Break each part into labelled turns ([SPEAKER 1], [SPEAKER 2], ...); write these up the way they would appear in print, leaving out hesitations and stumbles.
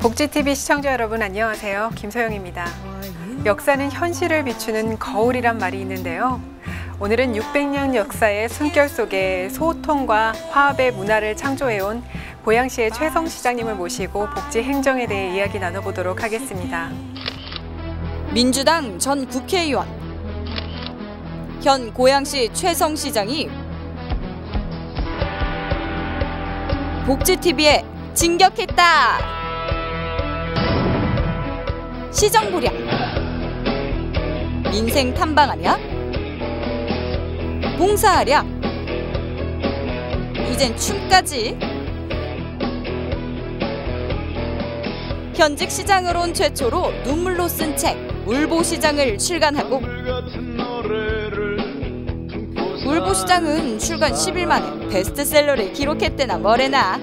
[SPEAKER 1] 복지TV 시청자 여러분 안녕하세요. 김소영입니다. 역사는 현실을 비추는 거울이란 말이 있는데요. 오늘은 600년 역사의 숨결 속에 소통과 화합의 문화를 창조해온 고양시의 최성 시장님을 모시고 복지 행정에 대해 이야기 나눠보도록 하겠습니다.
[SPEAKER 2] 민주당 전 국회의원, 현 고양시 최성 시장이 복지TV에 진격했다. 시정 보량, 민생 탐방하랴? 봉사하랴? 이젠 춤까지? 현직 시장으론 최초로 눈물로 쓴 책 울보시장을 출간하고 울보시장은 출간 10일 만에 베스트셀러를 기록했대나 뭐래나.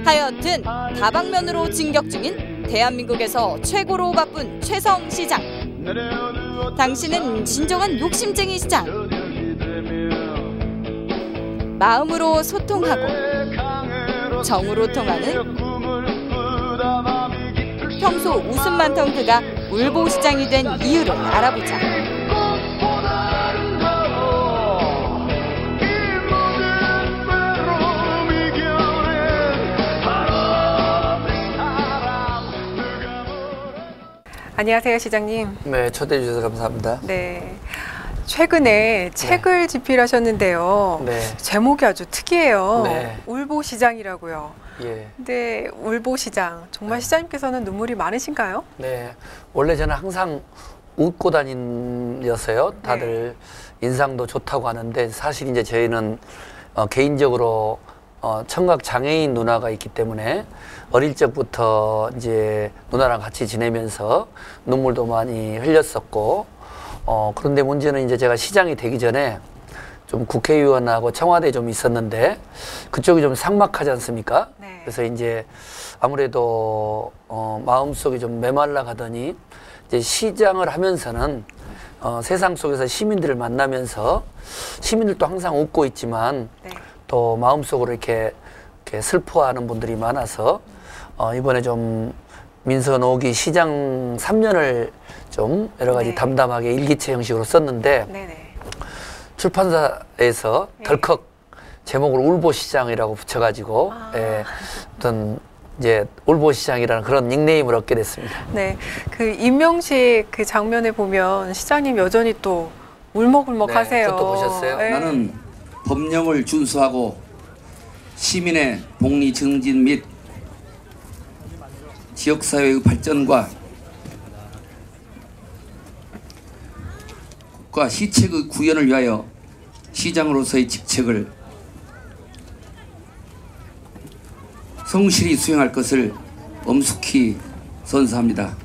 [SPEAKER 2] 하여튼 다방면으로 진격 중인 대한민국에서 최고로 바쁜 최성 시장. 당신은 진정한 욕심쟁이 시장. 마음으로 소통하고 정으로 통하는 평소 웃음 많던 그가 울보시장이 된 이유를 알아보자.
[SPEAKER 1] 안녕하세요, 시장님.
[SPEAKER 3] 네, 초대해 주셔서 감사합니다.
[SPEAKER 1] 네, 최근에 책을 집필하셨는데요.
[SPEAKER 3] 네.
[SPEAKER 1] 제목이 아주 특이해요.
[SPEAKER 3] 네.
[SPEAKER 1] 울보시장이라고요.
[SPEAKER 3] 예.
[SPEAKER 1] 근데 울보시장, 정말 시장님께서는 눈물이 많으신가요?
[SPEAKER 3] 네, 원래 저는 항상 웃고 다니었어요. 다들 인상도 좋다고 하는데 사실 이제 저희는 개인적으로 청각 장애인 누나가 있기 때문에 어릴 적부터 이제 누나랑 같이 지내면서 눈물도 많이 흘렸었고, 그런데 문제는 이제 제가 시장이 되기 전에 좀 국회의원하고 청와대에 좀 있었는데 그쪽이 좀 삭막하지 않습니까? 네. 그래서 이제 아무래도 마음속이 좀 메말라 가더니 이제 시장을 하면서는 세상 속에서 시민들을 만나면서 시민들도 항상 웃고 있지만 또 마음속으로 이렇게 슬퍼하는 분들이 많아서 이번에 좀 민선 5기 시장 3년을 좀 여러 가지 담담하게 일기체 형식으로 썼는데 출판사에서 덜컥 제목을 울보시장이라고 붙여가지고 어떤 이제 울보시장이라는 그런 닉네임을 얻게 됐습니다. 네,
[SPEAKER 1] 그 임명식 그 장면에 보면 시장님 여전히 또 울먹울먹하세요.
[SPEAKER 3] 그것도 보셨어요?
[SPEAKER 4] 나는 법령을 준수하고 시민의 복리 증진 및 지역사회의 발전과 국가 시책의 구현을 위하여 시장으로서의 직책을 성실히 수행할 것을 엄숙히 선서합니다.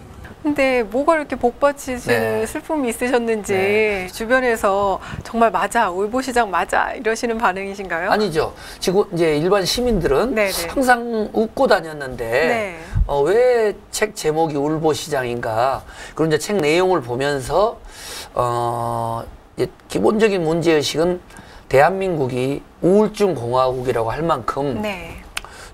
[SPEAKER 1] 근데 뭐가 이렇게 복받치신 슬픔이 있으셨는지 주변에서 정말 맞아, 울보시장 맞아 이러시는 반응이신가요?
[SPEAKER 3] 아니죠. 지금 이제 일반 시민들은 항상 웃고 다녔는데 왜 책 제목이 울보시장인가? 그런 이제 책 내용을 보면서 이제 기본적인 문제의식은 대한민국이 우울증 공화국이라고 할 만큼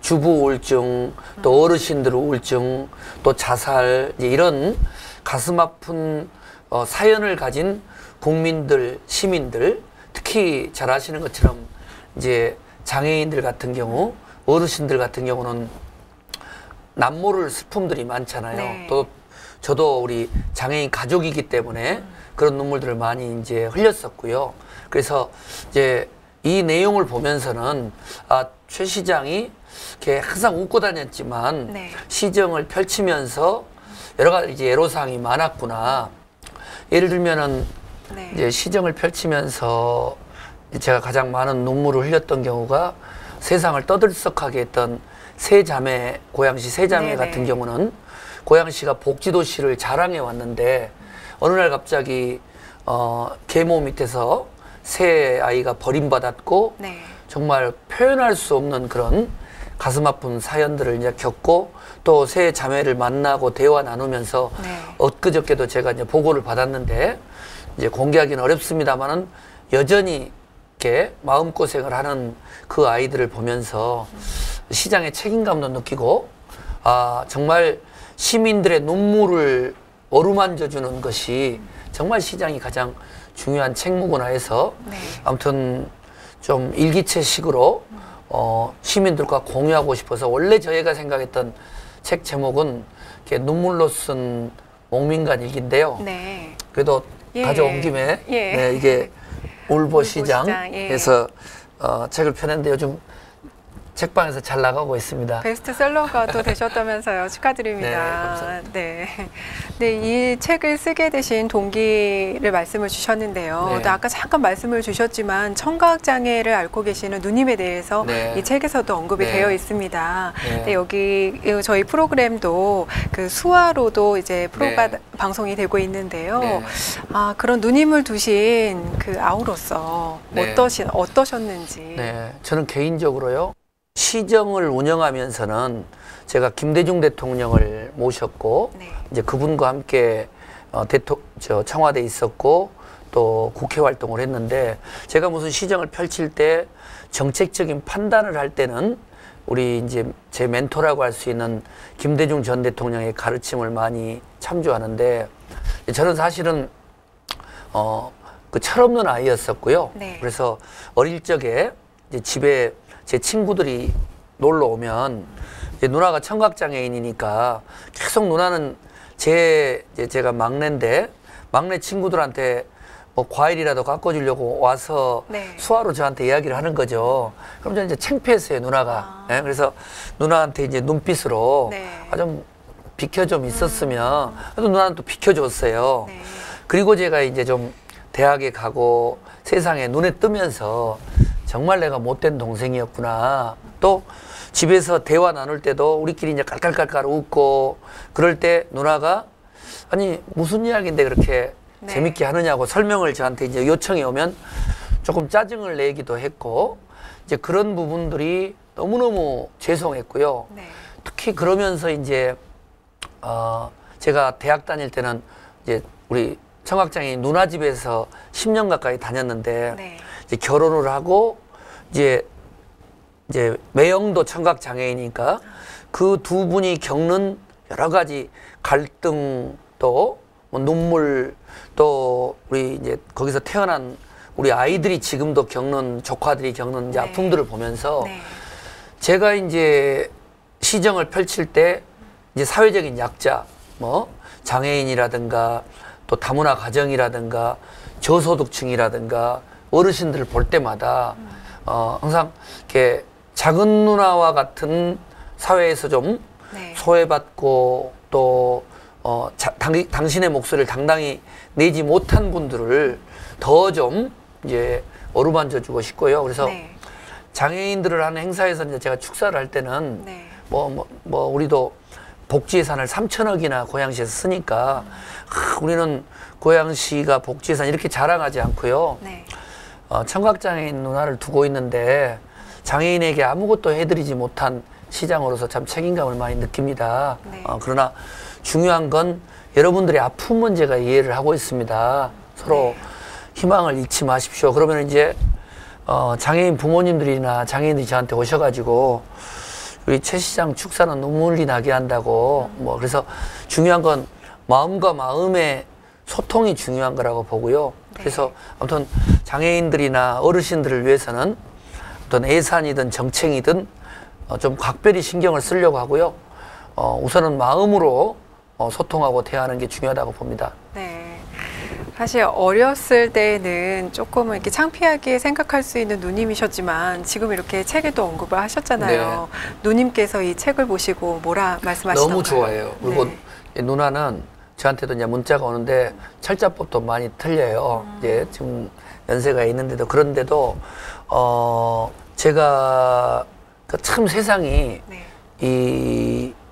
[SPEAKER 3] 주부 우울증, 또 어르신들 우울증, 또 자살, 이제 이런 가슴 아픈 사연을 가진 국민들, 시민들, 특히 잘 아시는 것처럼 이제 장애인들 같은 경우, 어르신들 같은 경우는 남모를 슬픔들이 많잖아요. 또 저도 우리 장애인 가족이기 때문에 그런 눈물들을 많이 이제 흘렸었고요. 그래서 이제 이 내용을 보면서는 최 시장이 이렇게 항상 웃고 다녔지만 시정을 펼치면서 여러 가지 이제 애로사항이 많았구나. 예를 들면은 이제 시정을 펼치면서 제가 가장 많은 눈물을 흘렸던 경우가 세상을 떠들썩하게 했던 세 자매, 고양시 세 자매 같은 경우는 고양시가 복지도시를 자랑해 왔는데 어느 날 갑자기 계모 밑에서 새 아이가 버림받았고 정말 표현할 수 없는 그런 가슴 아픈 사연들을 이제 겪고 또 세 자매를 만나고 대화 나누면서 엊그저께도 제가 이제 보고를 받았는데 이제 공개하기는 어렵습니다만은 여전히 이렇게 마음고생을 하는 그 아이들을 보면서 시장의 책임감도 느끼고 아 정말 시민들의 눈물을 어루만져주는 것이 정말 시장이 가장 중요한 책무구나 해서 아무튼 좀 일기체식으로 시민들과 공유하고 싶어서 원래 저희가 생각했던 책 제목은 이렇게 눈물로 쓴 목민간 일기인데요. 그래도 가져온 김에 이게 울보시장에서 책을 펴냈는데 요즘 책방에서 잘 나가고 있습니다.
[SPEAKER 1] 베스트셀러가 또 되셨다면서요. 축하드립니다. 네, 이 책을 쓰게 되신 동기를 말씀을 주셨는데요. 또 아까 잠깐 말씀을 주셨지만 청각장애를 앓고 계시는 누님에 대해서 이 책에서도 언급이 되어 있습니다. 여기 저희 프로그램도 그 수화로도 이제 프로가 방송이 되고 있는데요. 아, 그런 누님을 두신 그 아우로서 어떠셨는지.
[SPEAKER 3] 저는 개인적으로요. 시정을 운영하면서는 제가 김대중 대통령을 모셨고 이제 그분과 함께 청와대에 있었고 또 국회 활동을 했는데 제가 무슨 시정을 펼칠 때 정책적인 판단을 할 때는 우리 이제 제 멘토라고 할 수 있는 김대중 전 대통령의 가르침을 많이 참조하는데 저는 사실은 그 철없는 아이였었고요. 그래서 어릴 적에 이제 집에 제 친구들이 놀러 오면 이제 누나가 청각장애인이니까 계속 누나는 제가 막내인데 막내 친구들한테 뭐 과일이라도 갖고 주려고 와서 수화로 저한테 이야기를 하는 거죠. 그럼 저는 이제 창피했어요, 누나가. 그래서 누나한테 이제 눈빛으로 좀 비켜 좀 있었으면 그래도 누나는 또 비켜줬어요. 그리고 제가 이제 좀 대학에 가고 세상에 눈에 뜨면서 정말 내가 못된 동생이었구나. 또 집에서 대화 나눌 때도 우리끼리 이제 깔깔깔깔 웃고 그럴 때 누나가 아니 무슨 이야기인데 그렇게 재밌게 하느냐고 설명을 저한테 이제 요청이 오면 조금 짜증을 내기도 했고 이제 그런 부분들이 너무너무 죄송했고요. 특히 그러면서 이제 제가 대학 다닐 때는 이제 우리 청각장애인 누나 집에서 10년 가까이 다녔는데 이제 결혼을 하고 이제 매형도 청각장애이니까 그 두 분이 겪는 여러 가지 갈등 또 뭐 눈물 또 우리 이제 거기서 태어난 우리 아이들이 지금도 겪는 조카들이 겪는 이제 아픔들을 보면서 제가 이제 시정을 펼칠 때 이제 사회적인 약자 뭐 장애인이라든가 또 다문화 가정이라든가 저소득층이라든가 어르신들을 볼 때마다 항상 이렇게 작은 누나와 같은 사회에서 좀 소외받고 또 당신의 목소리를 당당히 내지 못한 분들을 더 좀 이제 어루만져 주고 싶고요. 그래서 장애인들을 하는 행사에서 이제 제가 축사를 할 때는 뭐 우리도 복지예산을 3천억이나 고양시에서 쓰니까 우리는 고양시가 복지예산 이렇게 자랑하지 않고요. 청각장애인 누나를 두고 있는데 장애인에게 아무것도 해드리지 못한 시장으로서 참 책임감을 많이 느낍니다. 그러나 중요한 건 여러분들의 아픈 문제가 이해를 하고 있습니다. 서로 희망을 잃지 마십시오. 그러면 이제 장애인 부모님들이나 장애인들이 저한테 오셔가지고 우리 최 시장 축사는 눈물이 나게 한다고 뭐 그래서 중요한 건 마음과 마음의 소통이 중요한 거라고 보고요. 그래서 아무튼 장애인들이나 어르신들을 위해서는 어떤 예산이든 정책이든 좀 각별히 신경을 쓰려고 하고요. 우선은 마음으로 소통하고 대화하는 게 중요하다고 봅니다.
[SPEAKER 1] 사실 어렸을 때는 조금 이렇게 창피하게 생각할 수 있는 누님이셨지만 지금 이렇게 책에도 언급을 하셨잖아요. 누님께서 이 책을 보시고 뭐라 말씀하시나요?
[SPEAKER 3] 너무 좋아해요. 그리고 누나는 저한테도 이제 문자가 오는데 철자법도 많이 틀려요. 이제 지금 연세가 있는데도 그런데도 제가 참 세상이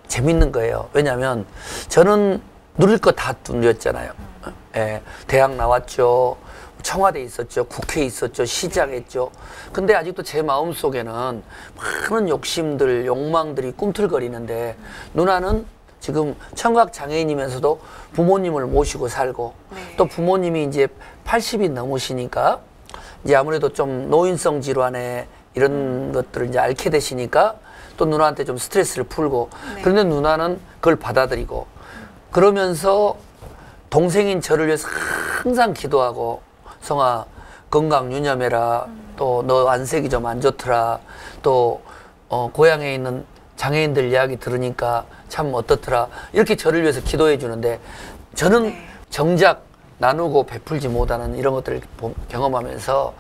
[SPEAKER 3] 재밌는 거예요. 왜냐하면 저는 누릴 거 다 누렸잖아요. 대학 나왔죠. 청와대에 있었죠. 국회에 있었죠. 시장했죠. 근데 아직도 제 마음속에는 많은 욕심들, 욕망들이 꿈틀거리는데 누나는 지금 청각장애인이면서도 부모님을 모시고 살고 또 부모님이 이제 80이 넘으시니까 이제 아무래도 좀 노인성 질환에 이런 것들을 이제 앓게 되시니까 또 누나한테 좀 스트레스를 풀고 그런데 누나는 그걸 받아들이고 그러면서 동생인 저를 위해서 항상 기도하고 성아 건강 유념해라 또 너 안색이 좀 안 좋더라 또 고향에 있는 장애인들 이야기 들으니까 참 어떻더라 이렇게 저를 위해서 기도해 주는데 저는 정작 나누고 베풀지 못하는 이런 것들을 경험하면서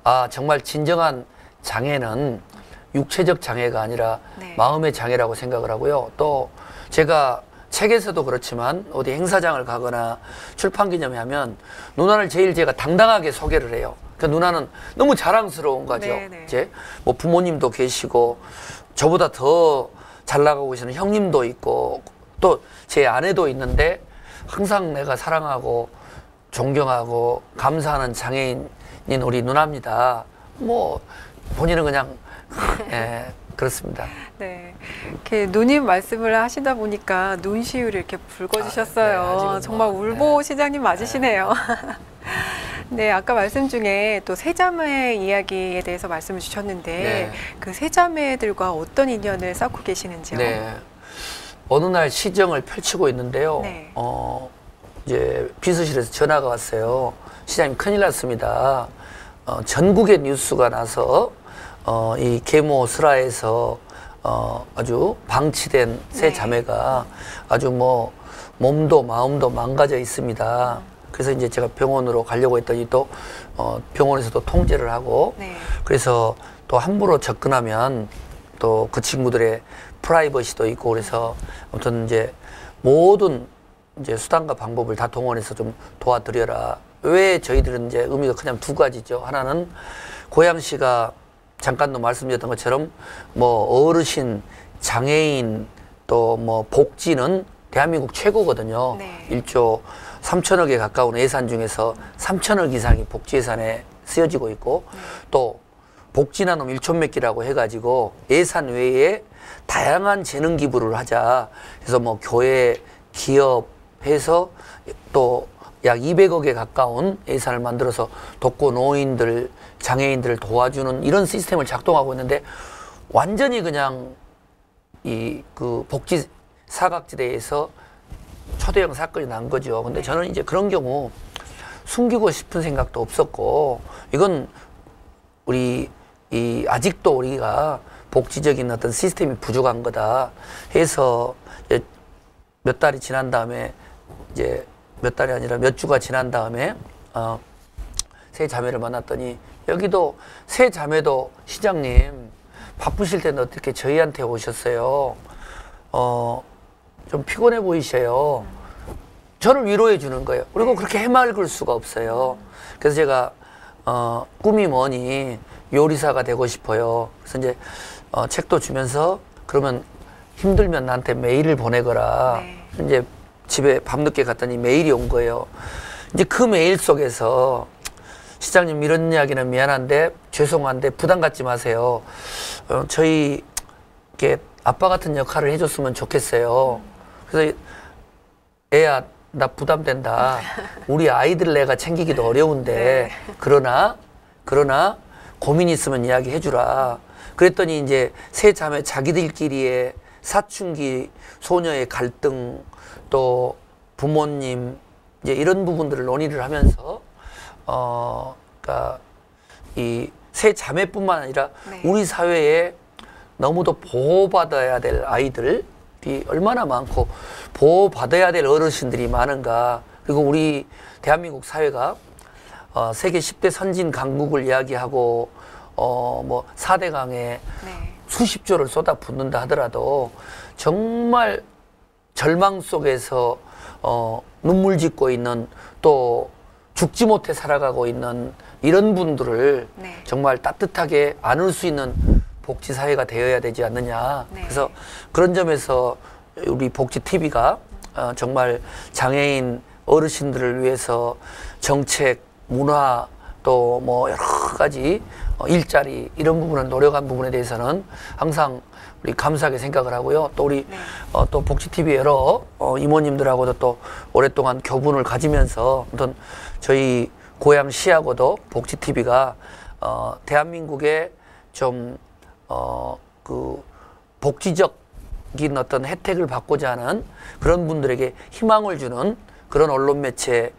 [SPEAKER 3] 아 정말 진정한 장애는 육체적 장애가 아니라 마음의 장애라고 생각을 하고요. 또 제가 책에서도 그렇지만 어디 행사장을 가거나 출판기념회 하면 누나를 제일 제가 당당하게 소개를 해요. 그러니까 누나는 너무 자랑스러운 거죠. 이제 뭐 부모님도 계시고 저보다 더 잘 나가고 계시는 형님도 있고 또 제 아내도 있는데 항상 내가 사랑하고 존경하고 감사하는 장애인인 우리 누나입니다. 뭐 본인은 그냥 예, 그렇습니다.
[SPEAKER 1] 네, 이렇게 누님 말씀을 하시다 보니까 눈시울이 이렇게 붉어지셨어요.
[SPEAKER 3] 네,
[SPEAKER 1] 정말 울보 시장님 맞으시네요. 네, 아까 말씀 중에 또 세자매 이야기에 대해서 말씀을 주셨는데 그 세자매들과 어떤 인연을 쌓고 계시는지요?
[SPEAKER 3] 네, 어느 날 시정을 펼치고 있는데요. 이제 비서실에서 전화가 왔어요. 시장님 큰일 났습니다. 전국의 뉴스가 나서 이 계모 슬하에서 아주 방치된 세 자매가 아주 뭐 몸도 마음도 망가져 있습니다. 그래서 이제 제가 병원으로 가려고 했더니 또 병원에서도 통제를 하고 그래서 또 함부로 접근하면 또 그 친구들의 프라이버시도 있고 그래서 아무튼 이제 모든 이제 수단과 방법을 다 동원해서 좀 도와드려라. 왜 저희들은 이제 의미가 그냥 두 가지죠. 하나는 고양시가 잠깐도 말씀드렸던 것처럼 뭐 어르신, 장애인 또 뭐 복지는 대한민국 최고거든요. 1조 3천억에 가까운 예산 중에서 3천억 이상이 복지 예산에 쓰여지고 있고 또 복지나눔 1촌 맺기라고 해가지고 예산 외에 다양한 재능 기부를 하자. 그래서 뭐 교회, 기업 해서 또 약 200억에 가까운 예산을 만들어서 독거 노인들, 장애인들을 도와주는 이런 시스템을 작동하고 있는데 완전히 그냥 이 그 복지 사각지대에서 초대형 사건이 난 거죠. 근데 저는 이제 그런 경우 숨기고 싶은 생각도 없었고 이건 우리 아직도 우리가 복지적인 어떤 시스템이 부족한 거다 해서 몇 달이 지난 다음에 이제 몇 달이 아니라 몇 주가 지난 다음에 세 자매를 만났더니 여기도 세 자매도 시장님 바쁘실 텐데 어떻게 저희한테 오셨어요? 좀 피곤해 보이셔요. 저를 위로해 주는 거예요. 그리고 그렇게 해맑을 수가 없어요. 그래서 제가 꿈이 뭐니 요리사가 되고 싶어요. 그래서 이제 책도 주면서 그러면 힘들면 나한테 메일을 보내거라. 이제 집에 밤늦게 갔더니 메일이 온 거예요. 이제 그 메일 속에서 시장님 이런 이야기는 미안한데 죄송한데 부담 갖지 마세요. 저희 이렇게 아빠 같은 역할을 해줬으면 좋겠어요. 그래서 애야 나 부담된다. 우리 아이들 내가 챙기기도 어려운데 그러나 고민 있으면 이야기해 주라. 그랬더니 이제 세 자매 자기들끼리의 사춘기 소녀의 갈등 또 부모님 이제 이런 부분들을 논의를 하면서 그러니까 이 세 자매뿐만 아니라 우리 사회에 너무도 보호받아야 될 아이들이 얼마나 많고 보호받아야 될 어르신들이 많은가. 그리고 우리 대한민국 사회가 세계 10대 선진 강국을 이야기하고 뭐 4대 강에 수십 조를 쏟아붓는다 하더라도 정말 절망 속에서 눈물 짓고 있는 또 죽지 못해 살아가고 있는 이런 분들을 정말 따뜻하게 안을 수 있는 복지사회가 되어야 되지 않느냐. 그래서 그런 점에서 우리 복지TV가 정말 장애인 어르신들을 위해서 정책, 문화 또 뭐 여러 가지 일자리 이런 부분을 노력한 부분에 대해서는 항상 우리 감사하게 생각을 하고요. 또 우리 또 복지TV 여러 이모님들하고도 또 오랫동안 교분을 가지면서 어떤 저희 고양시하고도 복지TV가 대한민국의 좀 그 복지적인 어떤 혜택을 받고자 하는 그런 분들에게 희망을 주는 그런 언론 매체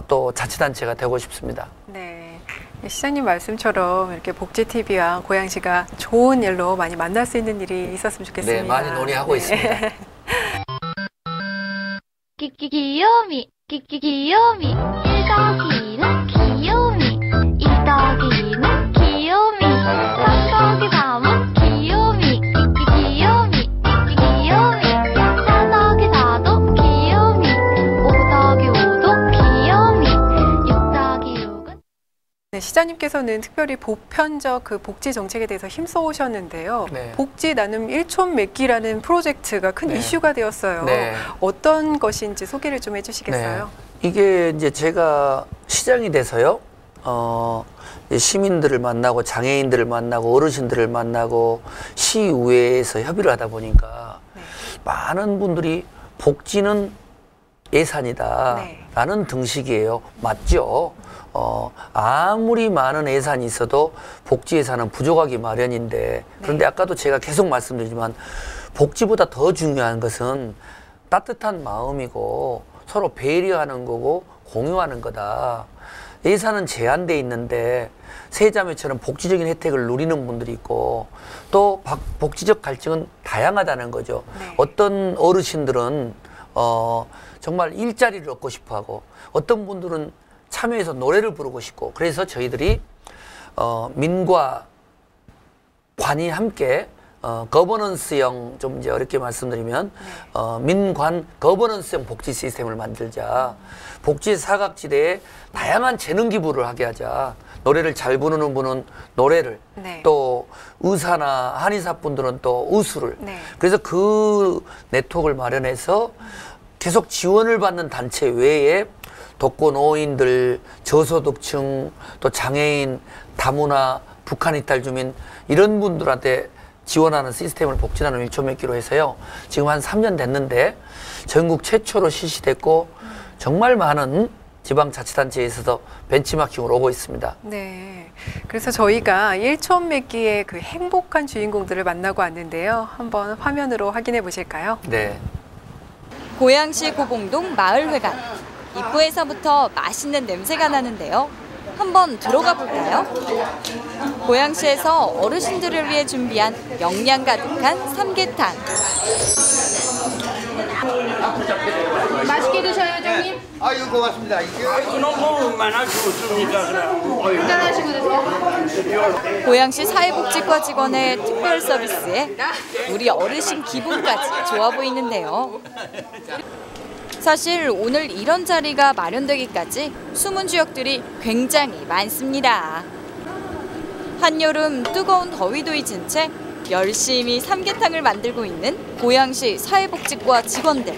[SPEAKER 3] 또 자치단체가 되고 싶습니다.
[SPEAKER 1] 네. 시장님 말씀처럼 이렇게 복지TV와 고양시가 좋은 일로 많이 만날 수 있는 일이 있었으면 좋겠습니다.
[SPEAKER 3] 네, 많이 논의하고 있습니다.
[SPEAKER 5] 귀요미, 귀요미, 1더기는 귀요미, 2더기는 귀요미, 3더기3은 귀요미, 귀요미, 귀요미, 4더기4도 귀요미, 5더기5도 귀요미, 6더기6은
[SPEAKER 1] 네, 시장님께서는 특별히 보편적 그 복지 정책에 대해서 힘써 오셨는데요.
[SPEAKER 3] 네.
[SPEAKER 1] 복지 나눔 1촌 맺기라는 프로젝트가 큰
[SPEAKER 3] 네.
[SPEAKER 1] 이슈가 되었어요.
[SPEAKER 3] 네.
[SPEAKER 1] 어떤 것인지 소개를 좀 해주시겠어요?
[SPEAKER 3] 네. 이게 이제 제가 시장이 돼서요. 시민들을 만나고 장애인들을 만나고 어르신들을 만나고 시의회에서 협의를 하다 보니까
[SPEAKER 1] 네.
[SPEAKER 3] 많은 분들이 복지는 예산이다
[SPEAKER 1] 네.
[SPEAKER 3] 라는 등식이에요. 맞죠? 아무리 많은 예산이 있어도 복지 예산은 부족하기 마련인데 그런데 아까도 제가 계속 말씀드리지만 복지보다 더 중요한 것은 따뜻한 마음이고 서로 배려하는 거고 공유하는 거다. 예산은 제한돼 있는데 세자매처럼 복지적인 혜택을 누리는 분들이 있고 또 복지적 갈증은 다양하다는 거죠.
[SPEAKER 1] 네.
[SPEAKER 3] 어떤 어르신들은 정말 일자리를 얻고 싶어하고 어떤 분들은 참여해서 노래를 부르고 싶고 그래서 저희들이 민과 관이 함께 거버넌스형 좀 이제 어렵게 말씀드리면 민관 거버넌스형 복지 시스템을 만들자. 복지 사각지대에 다양한 재능 기부를 하게 하자. 노래를 잘 부르는 분은 노래를
[SPEAKER 1] 네.
[SPEAKER 3] 또 의사나 한의사 분들은 또 의술을
[SPEAKER 1] 네.
[SPEAKER 3] 그래서 그 네트워크를 마련해서 계속 지원을 받는 단체 외에 독거노인들, 저소득층, 또 장애인, 다문화, 북한 이탈 주민 이런 분들한테 지원하는 시스템을 복지나눔 1촌 맺기로 해서요. 지금 한 3년 됐는데 전국 최초로 실시됐고 정말 많은 지방자치단체에서도 벤치마킹으로 오고 있습니다.
[SPEAKER 1] 네. 그래서 저희가 1촌 맺기의 그 행복한 주인공들을 만나고 왔는데요. 한번 화면으로 확인해 보실까요?
[SPEAKER 3] 네.
[SPEAKER 2] 고양시 고봉동 마을회관. 입구에서부터 맛있는 냄새가 나는데요. 한번 들어가 볼까요? 고양시에서 어르신들을 위해 준비한 영양 가득한 삼계탕.
[SPEAKER 6] 맛있게 드셔요, 회장님.
[SPEAKER 7] 아유 고맙습니다.
[SPEAKER 6] 너무 얼마나 좋습니까, 그럼. 한잔하시고 드세요.
[SPEAKER 2] 고양시 사회복지과 직원의 특별 서비스에 우리 어르신 기분까지 좋아 보이는데요. 사실 오늘 이런 자리가 마련되기까지 숨은 주역들이 굉장히 많습니다. 한여름 뜨거운 더위도 잊은 채 열심히 삼계탕을 만들고 있는 고양시 사회복지과 직원들.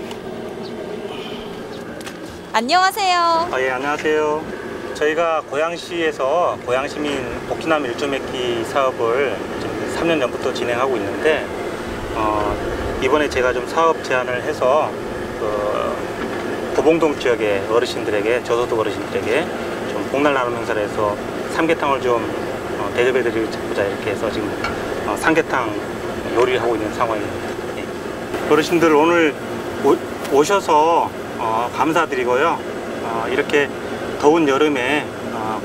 [SPEAKER 2] 안녕하세요.
[SPEAKER 8] 예, 안녕하세요. 저희가 고양시에서 고양시민 복지나눔 1촌 맺기 사업을 좀 3년 전부터 진행하고 있는데 이번에 제가 좀 사업 제안을 해서 고봉동 지역의 어르신들에게 저소득 어르신들에게 좀 복날 나눔 행사를 해서 삼계탕을 좀 대접해드리고자 이렇게 해서 지금 삼계탕 요리를 하고 있는 상황입니다. 예. 어르신들 오늘 오셔서 감사드리고요. 이렇게 더운 여름에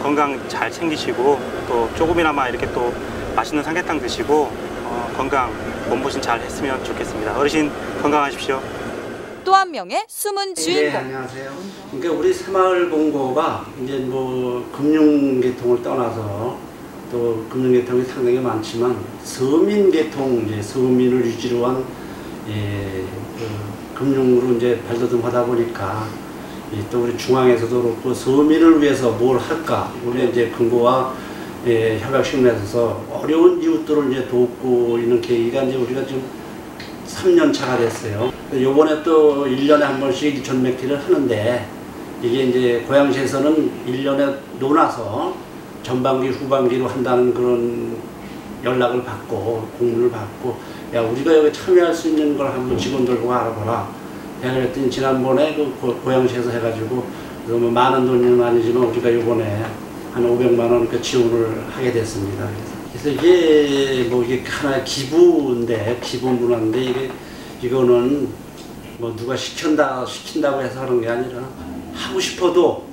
[SPEAKER 8] 건강 잘 챙기시고 또 조금이나마 이렇게 또 맛있는 삼계탕 드시고 건강 몸보신 잘 했으면 좋겠습니다. 어르신 건강하십시오.
[SPEAKER 2] 또 한 명의 숨은 주인공.
[SPEAKER 7] 네, 안녕하세요. 그러니까 우리 새마을본고가 이제 뭐 금융계통을 떠나서 또 금융계통이 상당히 많지만 서민계통, 이제 서민을 유지로 한 금융으로 이제 발돋움하다 보니까 또 우리 중앙에서도 그렇고 서민을 위해서 뭘 할까 우리 이제 근고와 협약식에서 어려운 이웃들을 이제 돕고 있는 계기가 이제 우리가 지금 3년 차가 됐어요. 요번에 또 1년에 한 번씩 1촌 맺기를 하는데 이게 이제 고양시에서는 1년에 논아서 전반기, 후반기로 한다는 그런 연락을 받고 공문을 받고 야 우리가 여기 참여할 수 있는 걸 한번 직원들과 알아보라. 내가 그랬더니 지난번에 그 고양시에서 해가지고 뭐 많은 돈은 아니지만 우리가 이번에 한 500만 원 그 지원을 하게 됐습니다. 그래서 이게 뭐 이게 하나의 기부인데 기부 문화인데 이거는 뭐 누가 시킨다고 해서 하는 게 아니라 하고 싶어도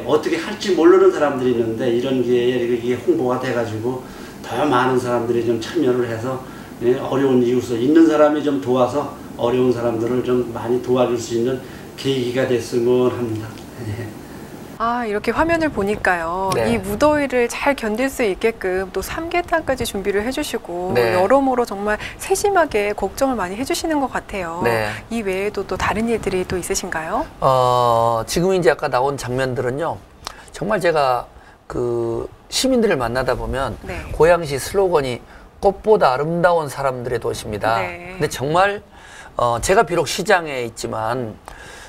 [SPEAKER 7] 어떻게 할지 모르는 사람들이 있는데 이런 기회에 이게 홍보가 돼가지고 더 많은 사람들이 좀 참여를 해서 어려운 이웃을 있는 사람이 좀 도와서 어려운 사람들을 좀 많이 도와줄 수 있는 계기가 됐으면 합니다.
[SPEAKER 1] 이렇게 화면을 보니까요.
[SPEAKER 3] 네.
[SPEAKER 1] 이 무더위를 잘 견딜 수 있게끔 또 삼계탕까지 준비를 해주시고
[SPEAKER 3] 네.
[SPEAKER 1] 여러모로 정말 세심하게 걱정을 많이 해주시는 것 같아요.
[SPEAKER 3] 네.
[SPEAKER 1] 이 외에도 또 다른 일들이 또 있으신가요?
[SPEAKER 3] 지금 이제 아까 나온 장면들은요. 정말 제가 그 시민들을 만나다 보면
[SPEAKER 1] 네.
[SPEAKER 3] 고양시 슬로건이 꽃보다 아름다운 사람들의 도시입니다.
[SPEAKER 1] 네.
[SPEAKER 3] 근데 정말 제가 비록 시장에 있지만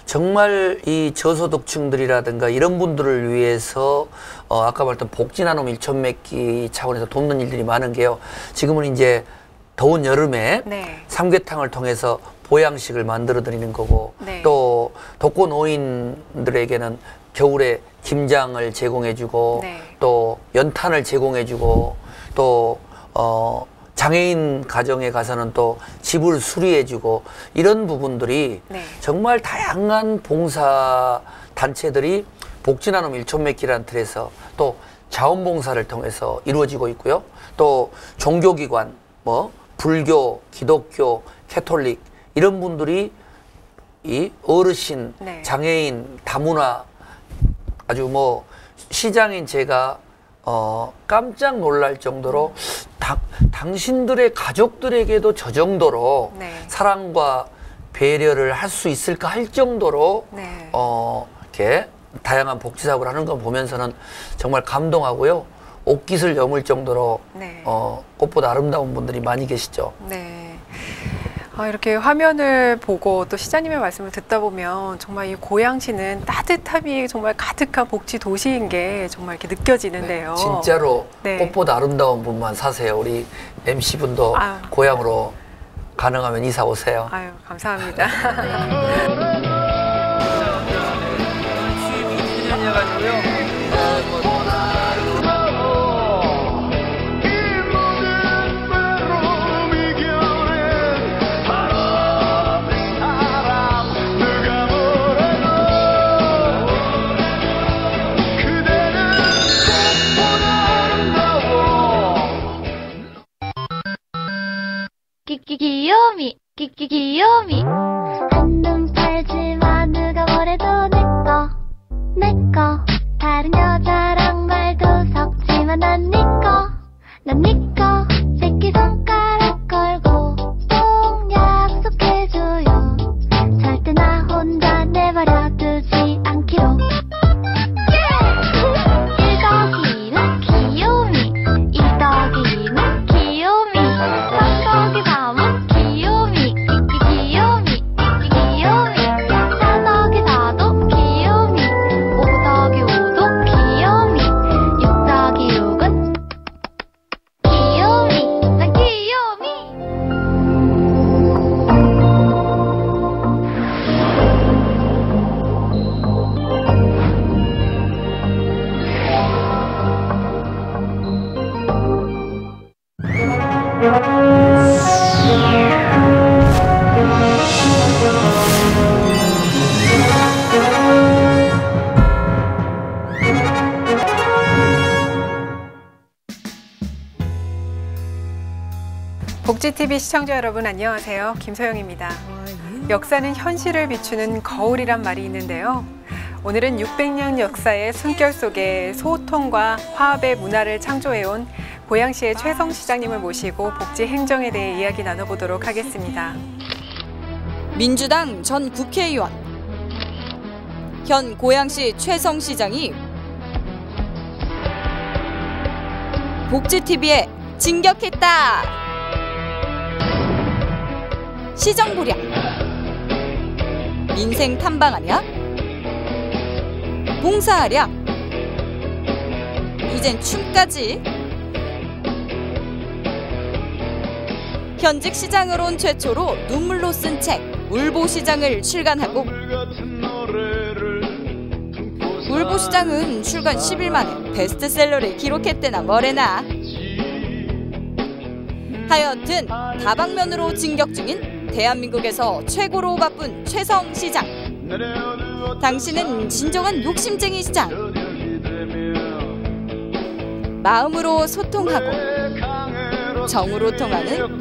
[SPEAKER 3] 정말 이 저소득층들이라든가 이런 분들을 위해서 아까 말했던 복지나눔 일천매기 차원에서 돕는 일들이 많은 게요. 지금은 이제 더운 여름에
[SPEAKER 1] 네.
[SPEAKER 3] 삼계탕을 통해서 보양식을 만들어 드리는 거고
[SPEAKER 1] 네.
[SPEAKER 3] 또 독거 노인들에게는 겨울에 김장을 제공해 주고
[SPEAKER 1] 네.
[SPEAKER 3] 또 연탄을 제공해 주고 또 장애인 가정에 가서는 또 집을 수리해 주고 이런 부분들이
[SPEAKER 1] 네.
[SPEAKER 3] 정말 다양한 봉사 단체들이 복지나눔 일천매기라는 틀에서 또 자원봉사를 통해서 이루어지고 있고요. 또 종교기관 뭐 불교, 기독교, 캐톨릭 이런 분들이 이 어르신,
[SPEAKER 1] 네.
[SPEAKER 3] 장애인, 다문화 아주 뭐 시장인 제가 깜짝 놀랄 정도로 당신들의 가족들에게도 저 정도로
[SPEAKER 1] 네.
[SPEAKER 3] 사랑과 배려를 할 수 있을까 할 정도로
[SPEAKER 1] 네.
[SPEAKER 3] 이렇게 다양한 복지사업을 하는 걸 보면서는 정말 감동하고요. 옷깃을 여물 정도로
[SPEAKER 1] 네.
[SPEAKER 3] 꽃보다 아름다운 분들이 많이 계시죠.
[SPEAKER 1] 네. 이렇게 화면을 보고 또 시장님의 말씀을 듣다 보면 정말 이 고양시는 따뜻함이 정말 가득한 복지 도시인 게 정말 이렇게 느껴지는데요.
[SPEAKER 3] 네, 진짜로
[SPEAKER 1] 네.
[SPEAKER 3] 꽃보다 아름다운 분만 사세요. 우리 MC분도 고향으로 가능하면 이사 오세요.
[SPEAKER 1] 아유, 감사합니다.
[SPEAKER 5] 귀요미 귀요미 한눈 팔지마 누가 뭐래도 내꺼 다른 여자랑 말도 섞지만 난 니꺼 새끼손가락 걸고 꼭 약속해줘요 절대 나 혼자 내버려 두지 않기로 1더기는 귀요미 2더기는 귀요미 3더기 밤은 귀요미 귀요미 4더기 4도 귀요미 5더기 5도 귀요미 6더기 6은 귀요미 난 귀요미
[SPEAKER 1] 복지TV 시청자 여러분 안녕하세요. 김소영입니다. 역사는 현실을 비추는 거울이란 말이 있는데요. 오늘은 600년 역사의 숨결 속에 소통과 화합의 문화를 창조해온 고양시의 최성 시장님을 모시고 복지 행정에 대해 이야기 나눠보도록 하겠습니다.
[SPEAKER 2] 민주당 전 국회의원, 현 고양시 최성 시장이 복지TV에 진격했다. 시정 보량, 민생 탐방 아니야? 봉사하랴. 이젠 춤까지. 현직 시장을 온 최초로 눈물로 쓴 책 울보시장을 출간하고 울보시장은 출간 10일 만에 베스트셀러를 기록했대나 뭐래나. 하여튼 다방면으로 진격 중인 대한민국에서 최고로 바쁜 최성 시장. 당신은 진정한 욕심쟁이 시장. 마음으로 소통하고 정으로 통하는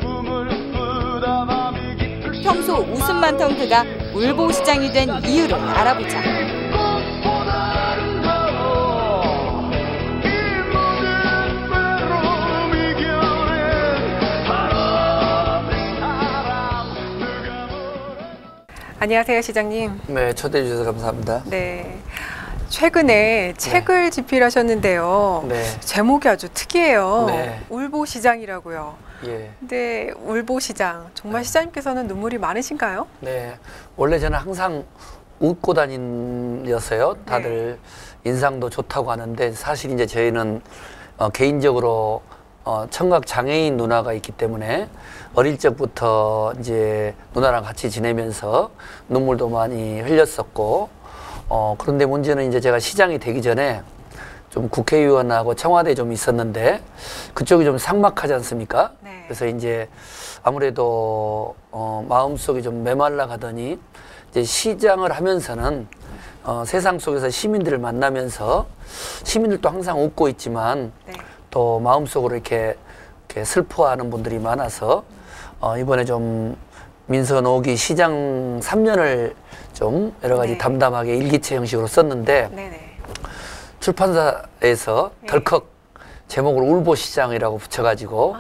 [SPEAKER 2] 평소 웃음 많던 그가 울보시장이 된 이유를 알아보자.
[SPEAKER 1] 안녕하세요, 시장님.
[SPEAKER 3] 네, 초대해 주셔서 감사합니다.
[SPEAKER 1] 네. 최근에 책을 집필하셨는데요.
[SPEAKER 3] 네.
[SPEAKER 1] 제목이 아주 특이해요.
[SPEAKER 3] 네.
[SPEAKER 1] 울보시장이라고요.
[SPEAKER 3] 예.
[SPEAKER 1] 근데 울보시장, 정말 시장님께서는 눈물이 많으신가요?
[SPEAKER 3] 네. 원래 저는 항상 웃고 다니었어요. 다들 인상도 좋다고 하는데 사실 이제 저희는 개인적으로 청각 장애인 누나가 있기 때문에 어릴 적부터 이제 누나랑 같이 지내면서 눈물도 많이 흘렸었고, 그런데 문제는 이제 제가 시장이 되기 전에 좀 국회의원하고 청와대에 좀 있었는데 그쪽이 좀 삭막하지 않습니까? 네. 그래서 이제 아무래도 마음속이 좀 메말라 가더니 이제 시장을 하면서는 세상 속에서 시민들을 만나면서 시민들도 항상 웃고 있지만 또 마음속으로 이렇게 슬퍼하는 분들이 많아서 이번에 좀 민선 5기 시장 3년을 좀 여러 가지 담담하게 일기체 형식으로 썼는데 출판사에서 덜컥 제목을 울보시장이라고 붙여가지고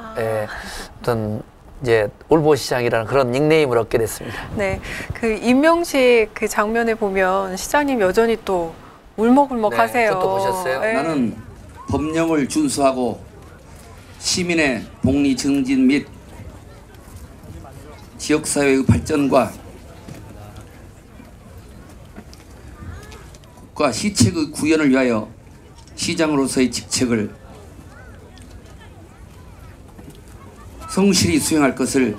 [SPEAKER 3] 어떤 이제 울보시장이라는 그런 닉네임을 얻게 됐습니다.
[SPEAKER 1] 네, 그 임명식 그 장면에 보면 시장님 여전히 또 울먹울먹하세요.
[SPEAKER 3] 그것도 보셨어요?
[SPEAKER 4] 나는 법령을 준수하고 시민의 복리 증진 및 지역사회의 발전과 국가 시책의 구현을 위하여 시장으로서의 직책을 성실히 수행할 것을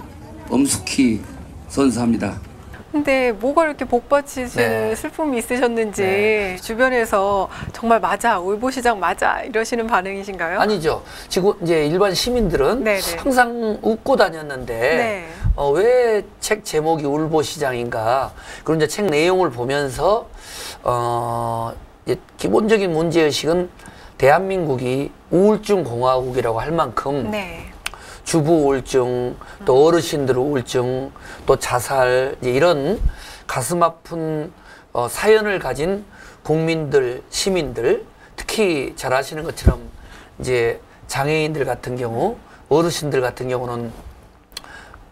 [SPEAKER 4] 엄숙히 선서합니다.
[SPEAKER 1] 근데 뭐가 이렇게 복받치신 슬픔이 있으셨는지 주변에서 정말 맞아, 울보시장 맞아 이러시는 반응이신가요?
[SPEAKER 3] 아니죠. 지금 이제 일반 시민들은 항상 웃고 다녔는데 왜 책 제목이 울보시장인가? 그리고 이제 책 내용을 보면서 기본적인 문제의식은 대한민국이 우울증 공화국이라고 할 만큼 주부 우울증, 또 어르신들 우울증, 또 자살, 이런 가슴 아픈 사연을 가진 국민들, 시민들, 특히 잘 아시는 것처럼 이제 장애인들 같은 경우, 어르신들 같은 경우는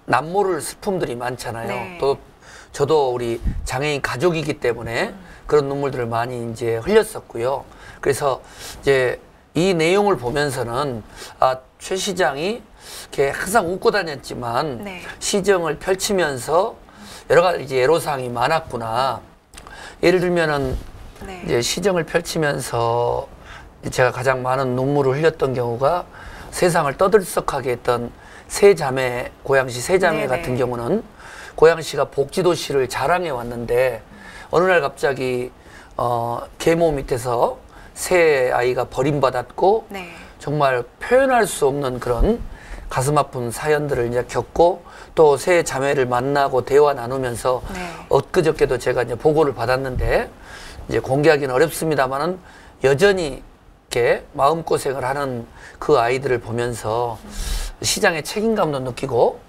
[SPEAKER 3] 남모를 슬픔들이 많잖아요. 또 저도 우리 장애인 가족이기 때문에 그런 눈물들을 많이 이제 흘렸었고요. 그래서 이제 이 내용을 보면서는 최 시장이 이렇게 항상 웃고 다녔지만 시정을 펼치면서 여러 가지 이제 애로사항이 많았구나. 예를 들면은 이제 시정을 펼치면서 제가 가장 많은 눈물을 흘렸던 경우가 세상을 떠들썩하게 했던 세 자매, 고양시 세 자매 같은 경우는 고양시가 복지도시를 자랑해 왔는데 어느 날 갑자기 계모 밑에서 새 아이가 버림받았고 정말 표현할 수 없는 그런 가슴 아픈 사연들을 이제 겪고 또 새 자매를 만나고 대화 나누면서 엊그저께도 제가 이제 보고를 받았는데 이제 공개하기는 어렵습니다만은 여전히 이렇게 마음고생을 하는 그 아이들을 보면서 시장의 책임감도 느끼고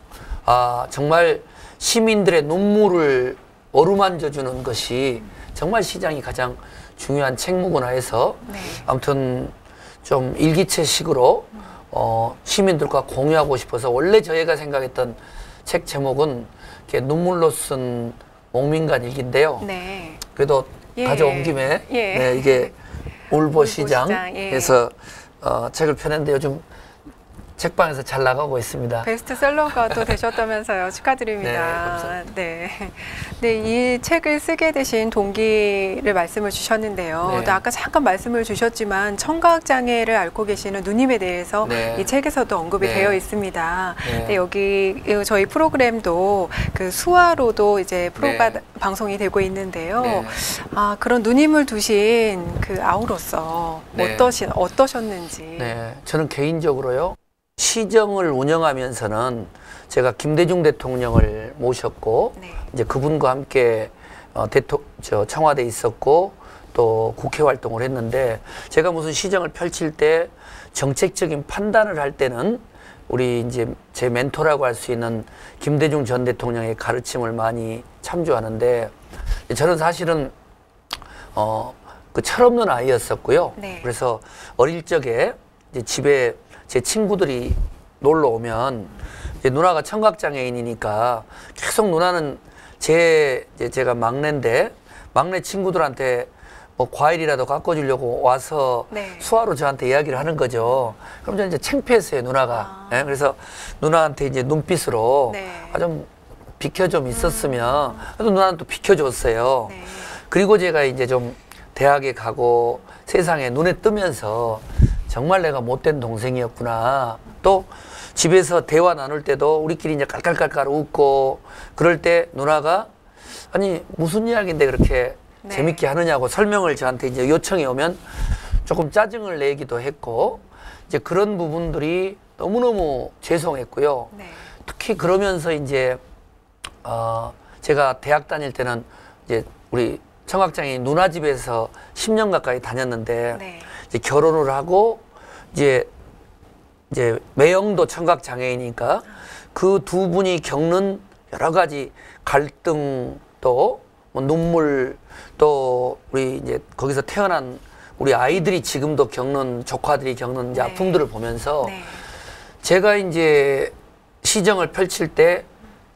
[SPEAKER 3] 정말 시민들의 눈물을 어루만져 주는 것이 정말 시장이 가장 중요한 책무구나 해서 아무튼 좀 일기체식으로 시민들과 공유하고 싶어서 원래 저희가 생각했던 책 제목은 이렇게 눈물로 쓴 목민간 일기인데요. 그래도 가져온 김에 이게 울보시장에서 책을 펴냈는데 요즘 책방에서 잘 나가고 있습니다.
[SPEAKER 1] 베스트셀러가 또 되셨다면서요. 축하드립니다.
[SPEAKER 3] 네, 감사합니다.
[SPEAKER 1] 네. 네, 이 책을 쓰게 되신 동기를 말씀을 주셨는데요.
[SPEAKER 3] 네.
[SPEAKER 1] 또 아까 잠깐 말씀을 주셨지만 청각장애를 앓고 계시는 누님에 대해서
[SPEAKER 3] 네.
[SPEAKER 1] 이 책에서도 언급이
[SPEAKER 3] 네.
[SPEAKER 1] 되어 있습니다.
[SPEAKER 3] 네.
[SPEAKER 1] 네, 여기 저희 프로그램도 그 수화로도 이제 프로가
[SPEAKER 3] 네.
[SPEAKER 1] 방송이 되고 있는데요.
[SPEAKER 3] 네.
[SPEAKER 1] 아, 그런 누님을 두신 그 아우로서
[SPEAKER 3] 네.
[SPEAKER 1] 어떠셨는지.
[SPEAKER 3] 네, 저는 개인적으로요. 시정을 운영하면서는 제가 김대중 대통령을 모셨고
[SPEAKER 1] 네.
[SPEAKER 3] 이제 그분과 함께 청와대에 있었고 또 국회 활동을 했는데 제가 무슨 시정을 펼칠 때 정책적인 판단을 할 때는 우리 이제 제 멘토라고 할 수 있는 김대중 전 대통령의 가르침을 많이 참조하는데 저는 사실은 그 철없는 아이였었고요.
[SPEAKER 1] 네.
[SPEAKER 3] 그래서 어릴 적에 이제 집에 제 친구들이 놀러 오면 이제 누나가 청각장애인이니까 계속 누나는 제가 막내인데 막내 친구들한테 뭐 과일이라도 갖고 주려고 와서
[SPEAKER 1] 네.
[SPEAKER 3] 수화로 저한테 이야기를 하는 거죠. 그럼 저는 이제 창피했어요, 누나가. 예, 그래서 누나한테 이제 눈빛으로
[SPEAKER 1] 네.
[SPEAKER 3] 좀 비켜 좀 있었으면 그래도 누나는 또 비켜줬어요.
[SPEAKER 1] 네.
[SPEAKER 3] 그리고 제가 이제 좀 대학에 가고 세상에 눈에 뜨면서 정말 내가 못된 동생이었구나. 또 집에서 대화 나눌 때도 우리끼리 이제 깔깔깔깔 웃고 그럴 때 누나가 아니 무슨 이야기인데 그렇게
[SPEAKER 1] 네.
[SPEAKER 3] 재밌게 하느냐고 설명을 저한테 이제 요청이 오면 조금 짜증을 내기도 했고 이제 그런 부분들이 너무너무 죄송했고요.
[SPEAKER 1] 네.
[SPEAKER 3] 특히 그러면서 이제 제가 대학 다닐 때는 이제 우리 청각장애인 누나 집에서 10년 가까이 다녔는데
[SPEAKER 1] 네.
[SPEAKER 3] 이제 결혼을 하고 이제 매형도 청각장애이니까 그 두 분이 겪는 여러 가지 갈등 또 뭐 눈물 또 우리 이제 거기서 태어난 우리 아이들이 지금도 겪는 조카들이 겪는 이제
[SPEAKER 1] 네.
[SPEAKER 3] 아픔들을 보면서
[SPEAKER 1] 네.
[SPEAKER 3] 제가 이제 시정을 펼칠 때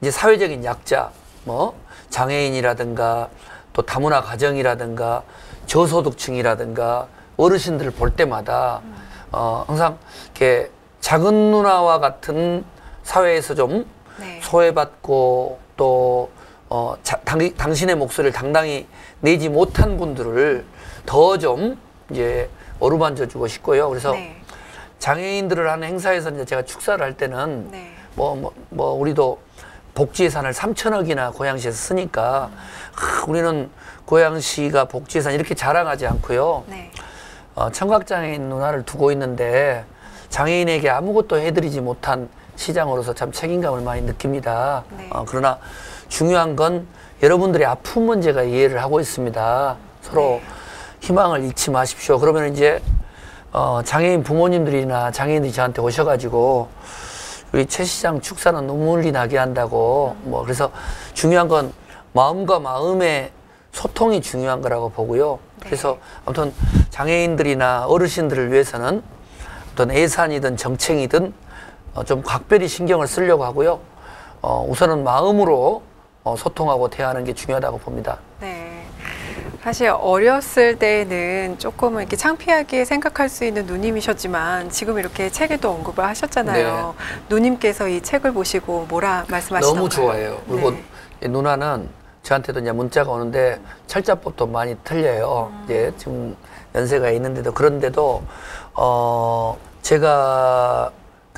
[SPEAKER 3] 이제 사회적인 약자 뭐 장애인이라든가 또 다문화 가정이라든가 저소득층이라든가 어르신들을 볼 때마다 항상 이렇게 작은 누나와 같은 사회에서 좀
[SPEAKER 1] 네.
[SPEAKER 3] 소외받고 또 당신의 목소리를 당당히 내지 못한 분들을 더 좀 이제 어루만져 주고 싶고요. 그래서
[SPEAKER 1] 네.
[SPEAKER 3] 장애인들을 하는 행사에서 이제 제가 축사를 할 때는
[SPEAKER 1] 네.
[SPEAKER 3] 우리도 복지예산을 3천억이나 고양시에서 쓰니까 우리는 고양시가 복지예산 이렇게 자랑하지 않고요.
[SPEAKER 1] 네.
[SPEAKER 3] 청각장애인 누나를 두고 있는데 장애인에게 아무것도 해드리지 못한 시장으로서 참 책임감을 많이 느낍니다.
[SPEAKER 1] 네.
[SPEAKER 3] 그러나 중요한 건 여러분들의 아픈 문제가 이해를 하고 있습니다. 서로
[SPEAKER 1] 네.
[SPEAKER 3] 희망을 잃지 마십시오. 그러면 이제 장애인 부모님들이나 장애인들이 저한테 오셔가지고 우리 최 시장 축사는 눈물이 나게 한다고 그래서 중요한 건 마음과 마음의 소통이 중요한 거라고 보고요.
[SPEAKER 1] 네.
[SPEAKER 3] 그래서 아무튼 장애인들이나 어르신들을 위해서는 어떤 예산이든 정책이든 좀 각별히 신경을 쓰려고 하고요. 우선은 마음으로 소통하고 대화하는 게 중요하다고 봅니다.
[SPEAKER 1] 네. 사실 어렸을 때는 조금은 이렇게 창피하게 생각할 수 있는 누님이셨지만 지금 이렇게 책에도 언급을 하셨잖아요.
[SPEAKER 3] 네.
[SPEAKER 1] 누님께서 이 책을 보시고 뭐라 말씀하시던가요?
[SPEAKER 3] 너무 좋아해요. 그리고
[SPEAKER 1] 네.
[SPEAKER 3] 누나는 저한테도 이제 문자가 오는데 철자법도 많이 틀려요. 이제 지금 연세가 있는데도 그런데도 제가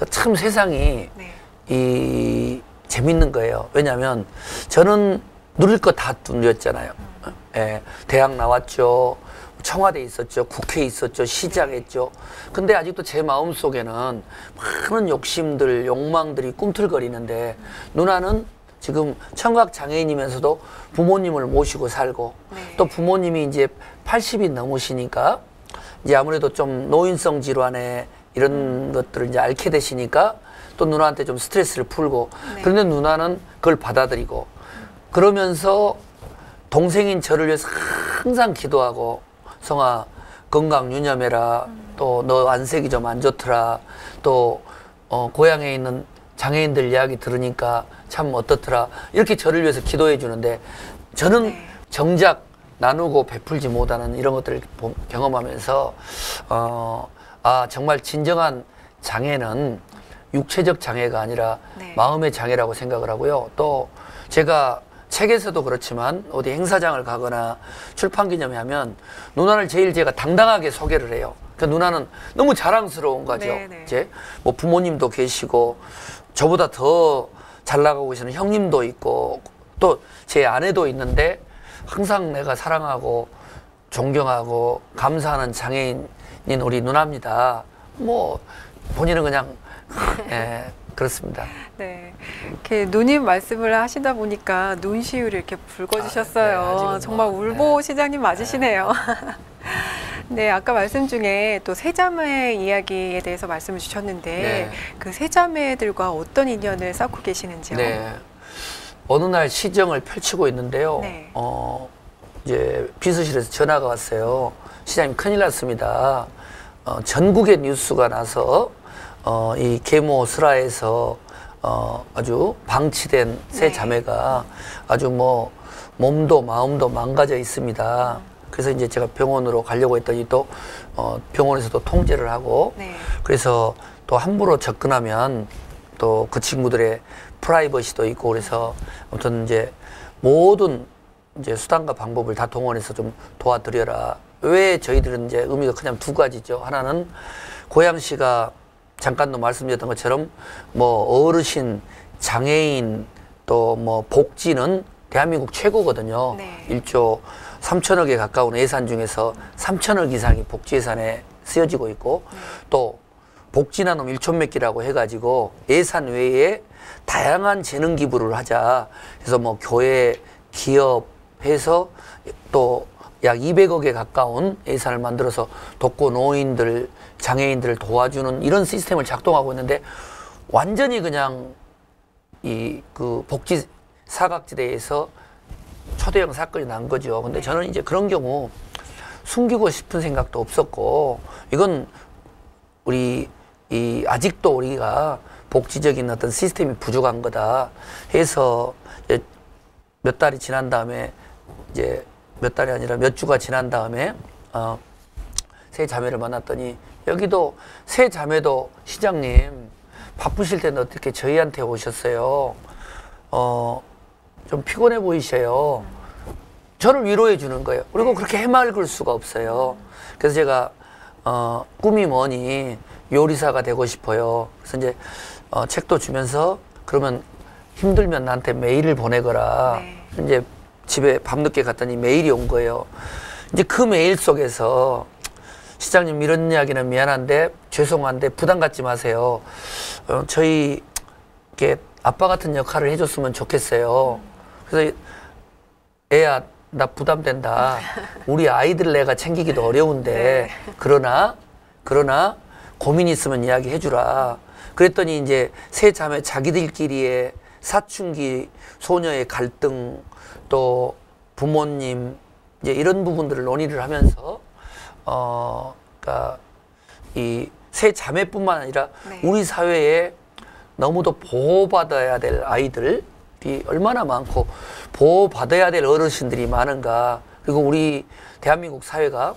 [SPEAKER 3] 참 세상이
[SPEAKER 1] 네.
[SPEAKER 3] 재밌는 거예요. 왜냐하면 저는 누릴 거 다 누렸잖아요. 예, 대학 나왔죠. 청와대에 있었죠. 국회에 있었죠. 시장했죠. 근데 아직도 제 마음속에는 많은 욕심들, 욕망들이 꿈틀거리는데 누나는 지금 청각장애인이면서도 부모님을 모시고 살고
[SPEAKER 1] 네.
[SPEAKER 3] 또 부모님이 이제 80이 넘으시니까 이제 아무래도 좀 노인성 질환에 이런 것들을 이제 앓게 되시니까 또 누나한테 좀 스트레스를 풀고
[SPEAKER 1] 네.
[SPEAKER 3] 그런데 누나는 그걸 받아들이고 그러면서 동생인 저를 위해서 항상 기도하고 성아 건강 유념해라 또 너 안색이 좀 안 좋더라 또 고향에 있는 장애인들 이야기 들으니까 참 어떻더라 이렇게 저를 위해서 기도해 주는데 저는
[SPEAKER 1] 네.
[SPEAKER 3] 정작 나누고 베풀지 못하는 이런 것들을 경험하면서 정말 진정한 장애는 육체적 장애가 아니라
[SPEAKER 1] 네.
[SPEAKER 3] 마음의 장애라고 생각을 하고요. 또 제가 책에서도 그렇지만 어디 행사장을 가거나 출판 기념회 하면 누나를 제일 제가 당당하게 소개를 해요. 그 누나는 너무 자랑스러운 거죠.
[SPEAKER 1] 네네.
[SPEAKER 3] 이제 뭐 부모님도 계시고 저보다 더 잘 나가고 계시는 형님도 있고 또 제 아내도 있는데 항상 내가 사랑하고 존경하고 감사하는 장애인인 우리 누나입니다. 뭐 본인은 그냥 예, 그렇습니다.
[SPEAKER 1] 네, 이렇게 누님 말씀을 하시다 보니까 눈시울이 이렇게 붉어지셨어요.
[SPEAKER 3] 네,
[SPEAKER 1] 정말
[SPEAKER 3] 뭐,
[SPEAKER 1] 울보
[SPEAKER 3] 네.
[SPEAKER 1] 시장님 맞으시네요. 네, 아까 말씀 중에 또 세자매 이야기에 대해서 말씀을 주셨는데
[SPEAKER 3] 네.
[SPEAKER 1] 그 세자매들과 어떤 인연을 쌓고 계시는지요?
[SPEAKER 3] 네. 어느 날 시정을 펼치고 있는데요.
[SPEAKER 1] 네.
[SPEAKER 3] 이제 비서실에서 전화가 왔어요. 시장님 큰일 났습니다. 전국의 뉴스가 나서 이 계모 슬하에서 아주 방치된 세
[SPEAKER 1] 네.
[SPEAKER 3] 자매가 아주 뭐 몸도 마음도 망가져 있습니다. 그래서 이제 제가 병원으로 가려고 했더니 또 병원에서도 통제를 하고
[SPEAKER 1] 네.
[SPEAKER 3] 그래서 또 함부로 접근하면 또 그 친구들의 프라이버시도 있고 그래서 아무튼 이제 모든 이제 수단과 방법을 다 동원해서 좀 도와드려라. 왜 저희들은 이제 의미가 그냥 두 가지죠. 하나는 고양시가 잠깐도 말씀드렸던 것처럼 뭐 어르신, 장애인 또 뭐 복지는 대한민국 최고거든요.
[SPEAKER 1] 네.
[SPEAKER 3] 1조 3천억에 가까운 예산 중에서 3천억 이상이 복지 예산에 쓰여지고 있고 또 복지나눔 1촌 맺기라고 해가지고 예산 외에 다양한 재능 기부를 하자. 그래서 뭐 교회, 기업 해서 또 약 200억에 가까운 예산을 만들어서 독거 노인들, 장애인들을 도와주는 이런 시스템을 작동하고 있는데 완전히 그냥 이 그 복지 사각지대에서 초대형 사건이 난 거죠. 근데 저는 이제 그런 경우 숨기고 싶은 생각도 없었고 이건 우리 아직도 우리가 복지적인 어떤 시스템이 부족한 거다 해서 몇 달이 지난 다음에 이제 몇 달이 아니라 몇 주가 지난 다음에 세 자매를 만났더니 여기도 세 자매도 시장님 바쁘실 텐데 어떻게 저희한테 오셨어요? 좀 피곤해 보이셔요. 저를 위로해 주는 거예요. 그리고 그렇게 해맑을 수가 없어요. 그래서 제가 꿈이 뭐니 요리사가 되고 싶어요. 그래서 이제 책도 주면서 그러면 힘들면 나한테 메일을 보내거라.
[SPEAKER 1] 네.
[SPEAKER 3] 이제 집에 밤늦게 갔더니 메일이 온 거예요. 이제 그 메일 속에서 시장님 이런 이야기는 미안한데 죄송한데 부담 갖지 마세요. 저희 이렇게 아빠 같은 역할을 해줬으면 좋겠어요. 그래서 애야 나 부담된다. 우리 아이들 내가 챙기기도 어려운데
[SPEAKER 1] 네.
[SPEAKER 3] 그러나 고민 있으면 이야기해 주라. 그랬더니 이제 세 자매 자기들끼리의 사춘기 소녀의 갈등 또 부모님 이제 이런 부분들을 논의를 하면서 그러니까 이 세 자매뿐만 아니라
[SPEAKER 1] 네.
[SPEAKER 3] 우리 사회에 너무도 보호받아야 될 아이들이 얼마나 많고 보호받아야 될 어르신들이 많은가. 그리고 우리 대한민국 사회가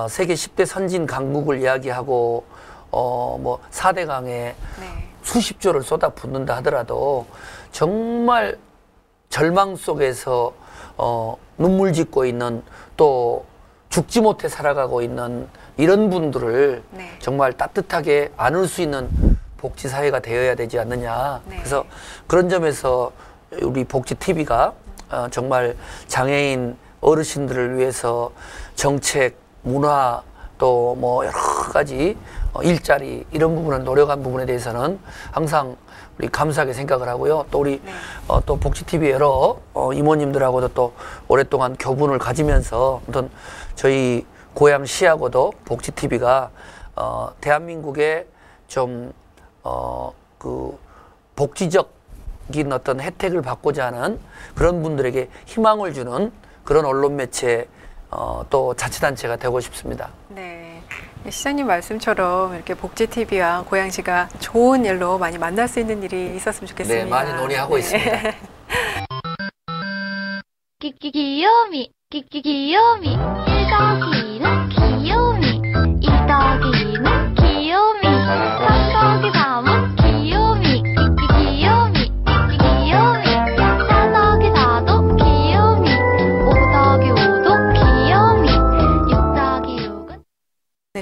[SPEAKER 3] 세계 10대 선진 강국을 이야기하고 뭐 4대 강에
[SPEAKER 1] 네.
[SPEAKER 3] 수십 조를 쏟아붓는다 하더라도 정말 절망 속에서 눈물 짓고 있는 또 죽지 못해 살아가고 있는 이런 분들을
[SPEAKER 1] 네.
[SPEAKER 3] 정말 따뜻하게 안을 수 있는 복지사회가 되어야 되지 않느냐.
[SPEAKER 1] 네.
[SPEAKER 3] 그래서 그런 점에서 우리 복지TV가 정말 장애인 어르신들을 위해서 정책, 문화 또 뭐 여러 가지 일자리 이런 부분을 노력한 부분에 대해서는 항상 우리 감사하게 생각을 하고요. 또 우리
[SPEAKER 1] 네.
[SPEAKER 3] 또 복지TV 여러 이모님들하고도 또 오랫동안 교분을 가지면서 아무튼 저희 고양시하고도 복지TV가 대한민국의 좀 그 복지적인 어떤 혜택을 받고자 하는 그런 분들에게 희망을 주는 그런 언론 매체 또 자치단체가 되고 싶습니다.
[SPEAKER 1] 네. 시장님 말씀처럼 이렇게 복지TV와 고양시가 좋은 일로 많이 만날 수 있는 일이 있었으면 좋겠습니다.
[SPEAKER 3] 네, 많이 논의하고 있습니다.
[SPEAKER 5] 귀요미 귀요미 1 더하기는 귀요미 2 더하기는 귀요미 3 더하기 3은 귀요미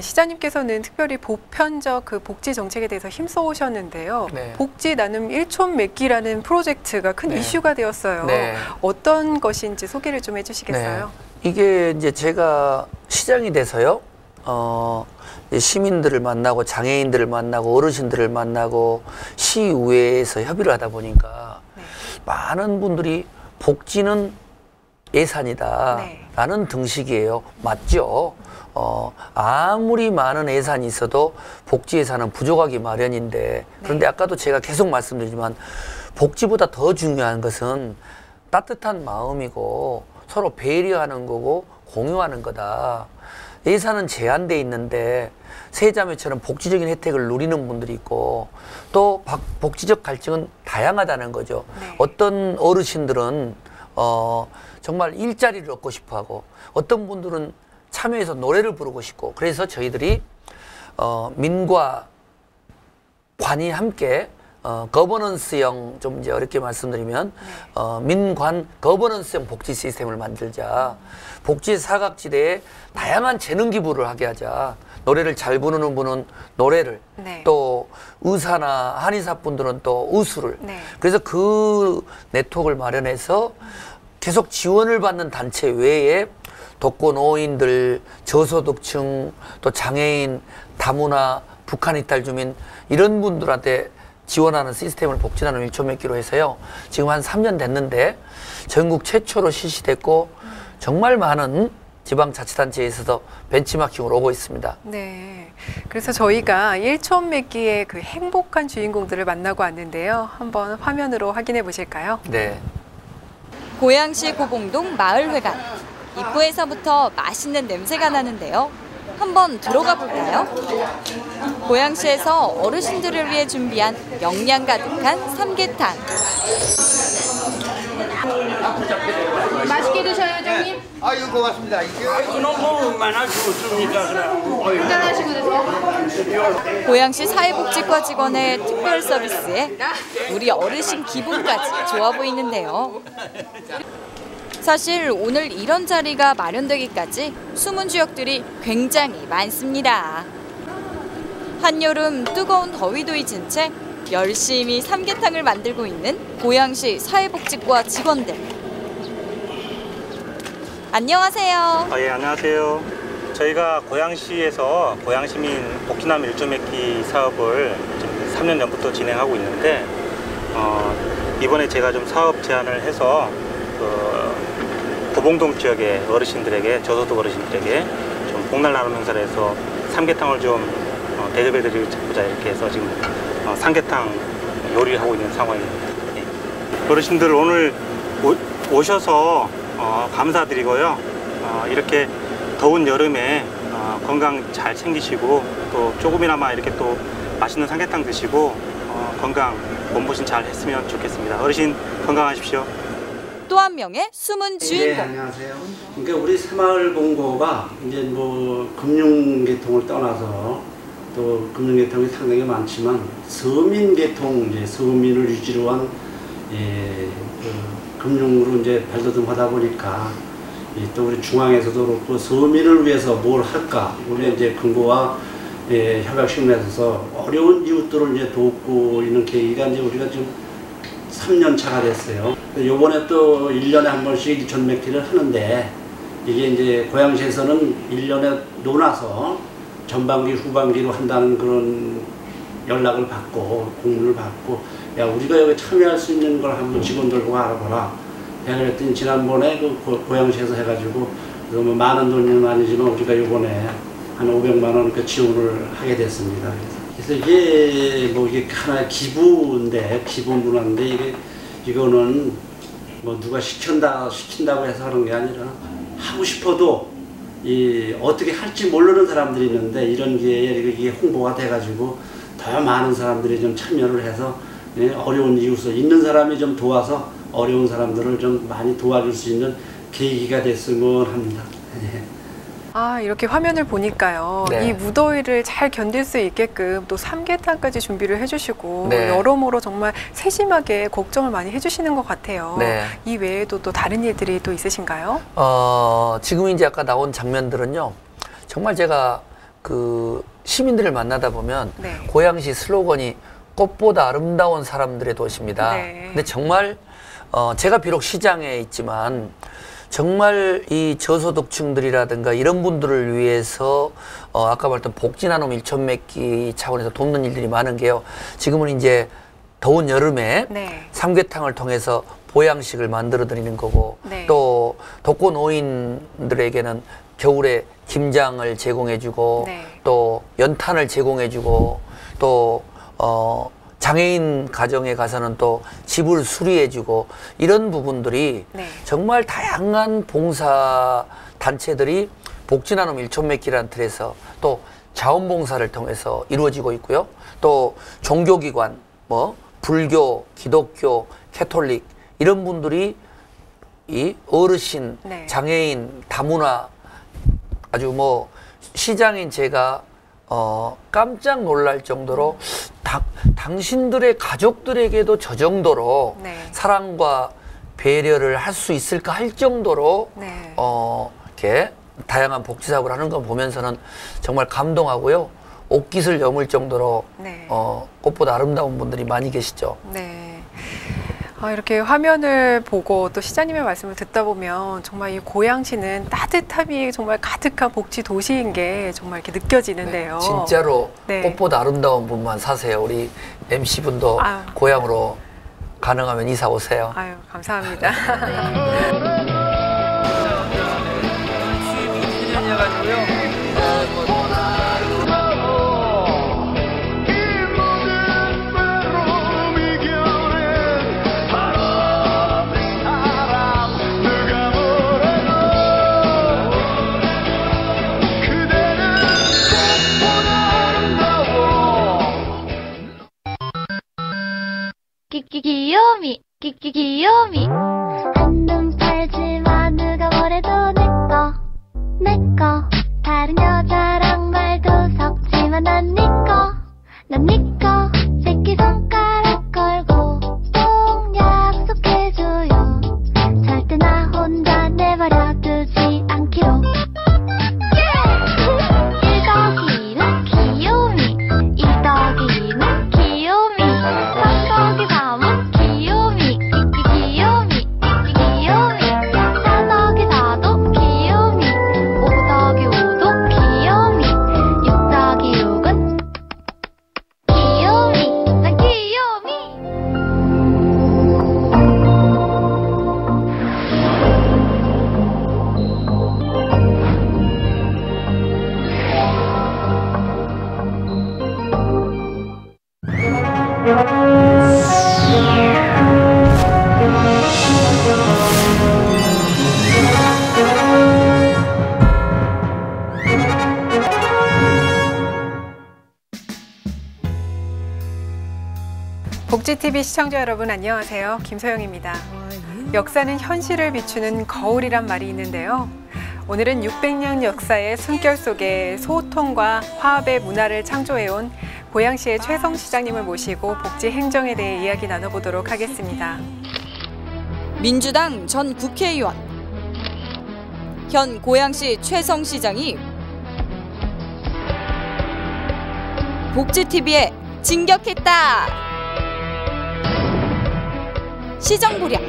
[SPEAKER 1] 시장님께서는 특별히 보편적 그 복지 정책에 대해서 힘써 오셨는데요.
[SPEAKER 3] 네.
[SPEAKER 1] 복지 나눔 일촌 맺기라는 프로젝트가 큰
[SPEAKER 3] 네.
[SPEAKER 1] 이슈가 되었어요.
[SPEAKER 3] 네.
[SPEAKER 1] 어떤 것인지 소개를 좀 해주시겠어요?
[SPEAKER 3] 네. 이게 이제 제가 시장이 돼서요. 시민들을 만나고 장애인들을 만나고 어르신들을 만나고 시의회에서 협의를 하다 보니까
[SPEAKER 1] 네.
[SPEAKER 3] 많은 분들이 복지는 예산이다
[SPEAKER 1] 네.
[SPEAKER 3] 라는 등식이에요. 맞죠? 아무리 많은 예산이 있어도 복지 예산은 부족하기 마련인데, 그런데 아까도 제가 계속 말씀드리지만 복지보다 더 중요한 것은 따뜻한 마음이고 서로 배려하는 거고 공유하는 거다. 예산은 제한돼 있는데 세자매처럼 복지적인 혜택을 누리는 분들이 있고 또 복지적 갈증은 다양하다는 거죠.
[SPEAKER 1] 네.
[SPEAKER 3] 어떤 어르신들은 정말 일자리를 얻고 싶어하고 어떤 분들은 참여해서 노래를 부르고 싶고, 그래서 저희들이 민과 관이 함께 거버넌스형, 좀 이제 어렵게 말씀드리면 민관 거버넌스형 복지 시스템을 만들자. 복지 사각지대에 다양한 재능 기부를 하게 하자. 노래를 잘 부르는 분은 노래를,
[SPEAKER 1] 네.
[SPEAKER 3] 또 의사나 한의사 분들은 또 의술을.
[SPEAKER 1] 네.
[SPEAKER 3] 그래서 그 네트워크를 마련해서 계속 지원을 받는 단체 외에 독거노인들, 저소득층, 또 장애인, 다문화, 북한 이탈 주민 이런 분들한테 지원하는 시스템을 복지나눔 일촌 맺기로 해서요. 지금 한 3년 됐는데 전국 최초로 실시됐고 정말 많은 지방자치단체에서도 벤치마킹으로 오고 있습니다.
[SPEAKER 1] 네. 그래서 저희가 일촌 맺기의 그 행복한 주인공들을 만나고 왔는데요. 한번 화면으로 확인해 보실까요?
[SPEAKER 3] 네.
[SPEAKER 2] 고양시 고봉동 마을회관. 입구에서부터 맛있는 냄새가 나는데요. 한번 들어가 볼까요? 고양시에서 어르신들을 위해 준비한 영양 가득한 삼계탕.
[SPEAKER 6] 맛있게 드셔요, 회장님.
[SPEAKER 9] 아유, 고맙습니다.
[SPEAKER 6] 너무 얼마나 좋습니까? 그래.
[SPEAKER 5] 한잔하시고 드세요.
[SPEAKER 2] 고양시 사회복지과 직원의 특별 서비스에 우리 어르신 기분까지 좋아 보이는데요. 사실 오늘 이런 자리가 마련되기까지 숨은 주역들이 굉장히 많습니다. 한여름 뜨거운 더위도 잊은 채 열심히 삼계탕을 만들고 있는 고양시 사회복지과 직원들. 안녕하세요.
[SPEAKER 8] 예, 안녕하세요. 저희가 고양시에서 고양시민 복지나눔 일촌 맺기 사업을 좀 3년 전부터 진행하고 있는데 이번에 제가 좀 사업 제안을 해서 고봉동 지역의 어르신들에게, 저소득 어르신들에게 좀 복날 나눔 행사를 해서 삼계탕을 좀 대접해드리고자 이렇게 해서 지금 삼계탕 요리를 하고 있는 상황입니다. 예. 어르신들 오늘 오셔서 감사드리고요. 이렇게 더운 여름에 건강 잘 챙기시고 또 조금이나마 이렇게 또 맛있는 삼계탕 드시고 건강 몸보신 잘 했으면 좋겠습니다. 어르신 건강하십시오.
[SPEAKER 2] 또 한 명의 숨은 주인공.
[SPEAKER 7] 네, 안녕하세요. 그러니까 우리 새마을 공고가 이제 뭐 금융계통을 떠나서 또 금융계통이 상당히 많지만 서민계통, 이제 서민을 유지로 한 금융으로 이제 발돋움하다 보니까 또 우리 중앙에서도 그렇고 서민을 위해서 뭘 할까, 우리 이제 금고와 협약식에서 어려운 이웃들을 이제 돕고 있는 계기가 이제 우리가 지금 3년 차가 됐어요. 요번에 또 1년에 한 번씩 일촌 맺기를 하는데, 이게 이제 고양시에서는 1년에 논아서 전반기, 후반기로 한다는 그런 연락을 받고 공문을 받고, 야, 우리가 여기 참여할 수 있는 걸 한번 직원들과 알아보라. 내가 그랬더니 지난번에 그 고양시에서 해가지고 뭐 많은 돈은 아니지만 우리가 요번에 한 500만 원 그 지원을 하게 됐습니다. 그래서 이게 뭐 이게 하나의 기부인데, 기부 문화인데, 이거는 뭐 누가 시킨다고 해서 하는 게 아니라 하고 싶어도 어떻게 할지 모르는 사람들이 있는데, 이런 기회에 이게 홍보가 돼가지고 더 많은 사람들이 좀 참여를 해서 어려운 이웃을 있는 사람이 좀 도와서 어려운 사람들을 좀 많이 도와줄 수 있는 계기가 됐으면 합니다.
[SPEAKER 1] 아, 이렇게 화면을 보니까요.
[SPEAKER 3] 네.
[SPEAKER 1] 이 무더위를 잘 견딜 수 있게끔 또 삼계탕까지 준비를 해주시고
[SPEAKER 3] 네.
[SPEAKER 1] 여러모로 정말 세심하게 걱정을 많이 해주시는 것 같아요.
[SPEAKER 3] 네.
[SPEAKER 1] 이 외에도 또 다른 일들이 또 있으신가요?
[SPEAKER 3] 지금 이제 아까 나온 장면들은요, 정말 제가 그 시민들을 만나다 보면 고양시 슬로건이 꽃보다 아름다운 사람들의 도시입니다. 근데 정말 제가 비록 시장에 있지만 정말 이 저소득층들이라든가 이런 분들을 위해서 아까 말했던 복지 나눔 일천맥기 차원에서 돕는 일들이 많은 게요. 지금은 이제 더운 여름에 삼계탕을 통해서 보양식을 만들어 드리는 거고 또 독거 노인들에게는 겨울에 김장을 제공해 주고 또 연탄을 제공해 주고 또 장애인 가정에 가서는 또 집을 수리해 주고 이런 부분들이 정말 다양한 봉사 단체들이 복지나눔 일천맥기라는 틀에서 또 자원봉사를 통해서 이루어지고 있고요. 또 종교기관 뭐 불교, 기독교, 캐톨릭 이런 분들이 이 어르신, 장애인, 다문화 아주 뭐 시장인 제가 깜짝 놀랄 정도로 당신들의 가족들에게도 저 정도로 사랑과 배려를 할 수 있을까 할 정도로 이렇게 다양한 복지사업을 하는 거 보면서는 정말 감동하고요. 옷깃을 여물 정도로 꽃보다 아름다운 분들이 많이 계시죠.
[SPEAKER 1] 이렇게 화면을 보고 또 시장님의 말씀을 듣다 보면 정말 이 고양시는 따뜻함이 정말 가득한 복지 도시인 게 정말 이렇게 느껴지는데요.
[SPEAKER 3] 진짜로 꽃보다 아름다운 분만 사세요. 우리 MC분도 고향으로 가능하면 이사 오세요.
[SPEAKER 1] 아유, 감사합니다.
[SPEAKER 5] 귀요미 귀요미 한눈 팔지마 누가 뭐래도 내꺼 다른 여자랑 말도 섞지마 난 니꺼 새끼손가락 걸고 꼭 약속해줘요 절대 나 혼자 내버려 두지 않기로 1더기는 귀요미 2더기는 귀요미 3더기 3은 귀요미 귀요미 4더기 4도 귀요미 5더기 5도 귀요미 6더기 6은 귀요미 난 귀요미
[SPEAKER 1] 복지TV 시청자 여러분 안녕하세요. 김소영입니다. 역사는 현실을 비추는 거울이란 말이 있는데요. 오늘은 600년 역사의 숨결 속에 소통과 화합의 문화를 창조해온 고양시의 최성 시장님을 모시고 복지 행정에 대해 이야기 나눠보도록 하겠습니다.
[SPEAKER 2] 민주당 전 국회의원, 현 고양시 최성 시장이 복지TV에 진격했다. 시정 보량,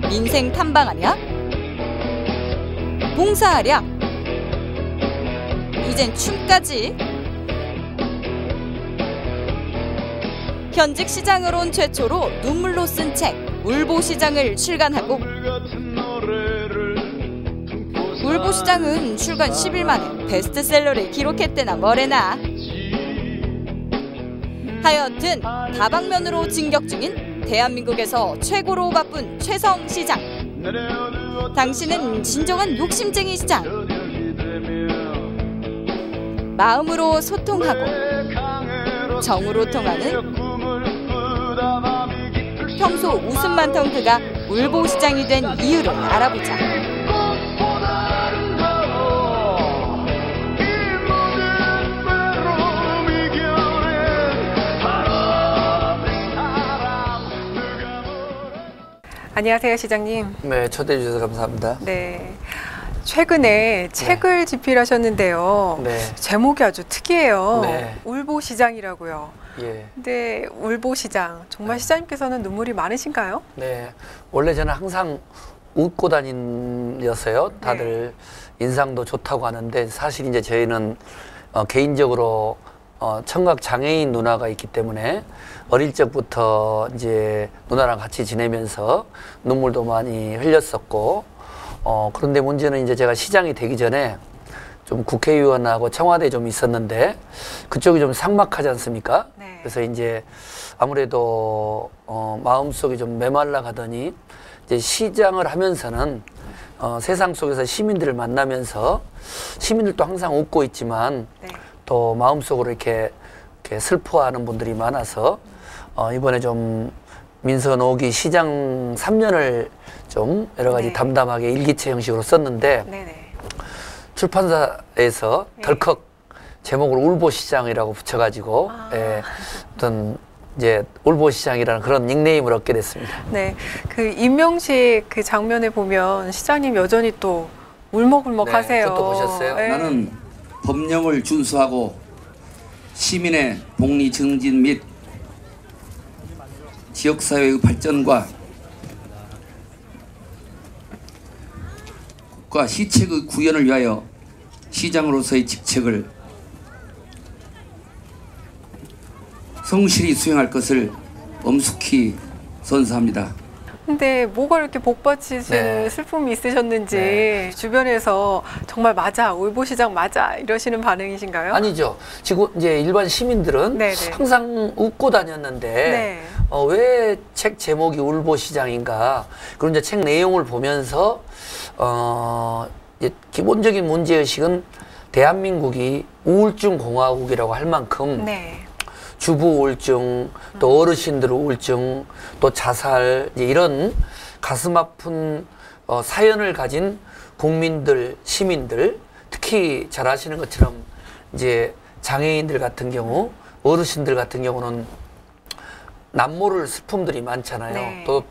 [SPEAKER 2] 민생 탐방하랴, 봉사하랴, 이젠 춤까지. 현직 시장으론 최초로 눈물로 쓴 책 울보시장을 출간하고 울보시장은 출간 10일 만에 베스트셀러를 기록했대나 뭐래나. 하여튼 다방면으로 진격 중인 대한민국에서 최고로 바쁜 최성 시장. 당신은 진정한 욕심쟁이 시장. 마음으로 소통하고 정으로 통하는 평소 웃음 많던 그가 울보시장이 된 이유를 알아보자.
[SPEAKER 1] 안녕하세요, 시장님.
[SPEAKER 3] 네, 초대해 주셔서 감사합니다.
[SPEAKER 1] 네. 최근에 책을 집필하셨는데요.
[SPEAKER 3] 네.
[SPEAKER 1] 제목이 아주 특이해요.
[SPEAKER 3] 네.
[SPEAKER 1] 울보시장이라고요.
[SPEAKER 3] 예.
[SPEAKER 1] 근데 울보시장, 정말 시장님께서는 눈물이 많으신가요?
[SPEAKER 3] 네. 원래 저는 항상 웃고 다니었어요. 다들 인상도 좋다고 하는데 사실 이제 저희는 개인적으로 청각 장애인 누나가 있기 때문에 어릴 적부터 이제 누나랑 같이 지내면서 눈물도 많이 흘렸었고 그런데 문제는 이제 제가 시장이 되기 전에 좀 국회의원하고 청와대에 좀 있었는데 그쪽이 좀 삭막하지 않습니까?
[SPEAKER 1] 네.
[SPEAKER 3] 그래서 이제 아무래도 마음속이 좀 메말라 가더니 이제 시장을 하면서는 세상 속에서 시민들을 만나면서 시민들도 항상 웃고 있지만
[SPEAKER 1] 네.
[SPEAKER 3] 또 마음속으로 이렇게 슬퍼하는 분들이 많아서 이번에 좀 민선 5기 시장 3년을 좀 여러 가지
[SPEAKER 1] 네. 담담하게
[SPEAKER 3] 일기체 형식으로 썼는데
[SPEAKER 1] 네네.
[SPEAKER 3] 출판사에서 덜컥 제목을 울보시장이라고 붙여가지고 어떤 이제 울보시장이라는 그런 닉네임을 얻게 됐습니다.
[SPEAKER 1] 네, 그 임명식 그 장면에 보면 시장님 여전히 또 울먹울먹하세요.
[SPEAKER 3] 네, 그것도 보셨어요?
[SPEAKER 1] 네.
[SPEAKER 4] 나는 법령을 준수하고 시민의 복리 증진 및 지역사회의 발전과 국가 시책의 구현을 위하여 시장으로서의 직책을 성실히 수행할 것을 엄숙히 선서합니다.
[SPEAKER 1] 근데 뭐가 이렇게 복받치시는 슬픔이 있으셨는지 주변에서 정말 맞아, 울보시장 맞아 이러시는 반응이신가요?
[SPEAKER 3] 아니죠. 지금 이제 일반 시민들은 항상 웃고 다녔는데 왜 책 제목이 울보시장인가? 그리고 이제 책 내용을 보면서 이제 기본적인 문제의식은 대한민국이 우울증 공화국이라고 할 만큼 주부 우울증, 또 어르신들 우울증, 또 자살 이런 가슴 아픈 사연을 가진 국민들, 시민들, 특히 잘 아시는 것처럼 이제 장애인들 같은 경우, 어르신들 같은 경우는 남모를 슬픔들이 많잖아요. 또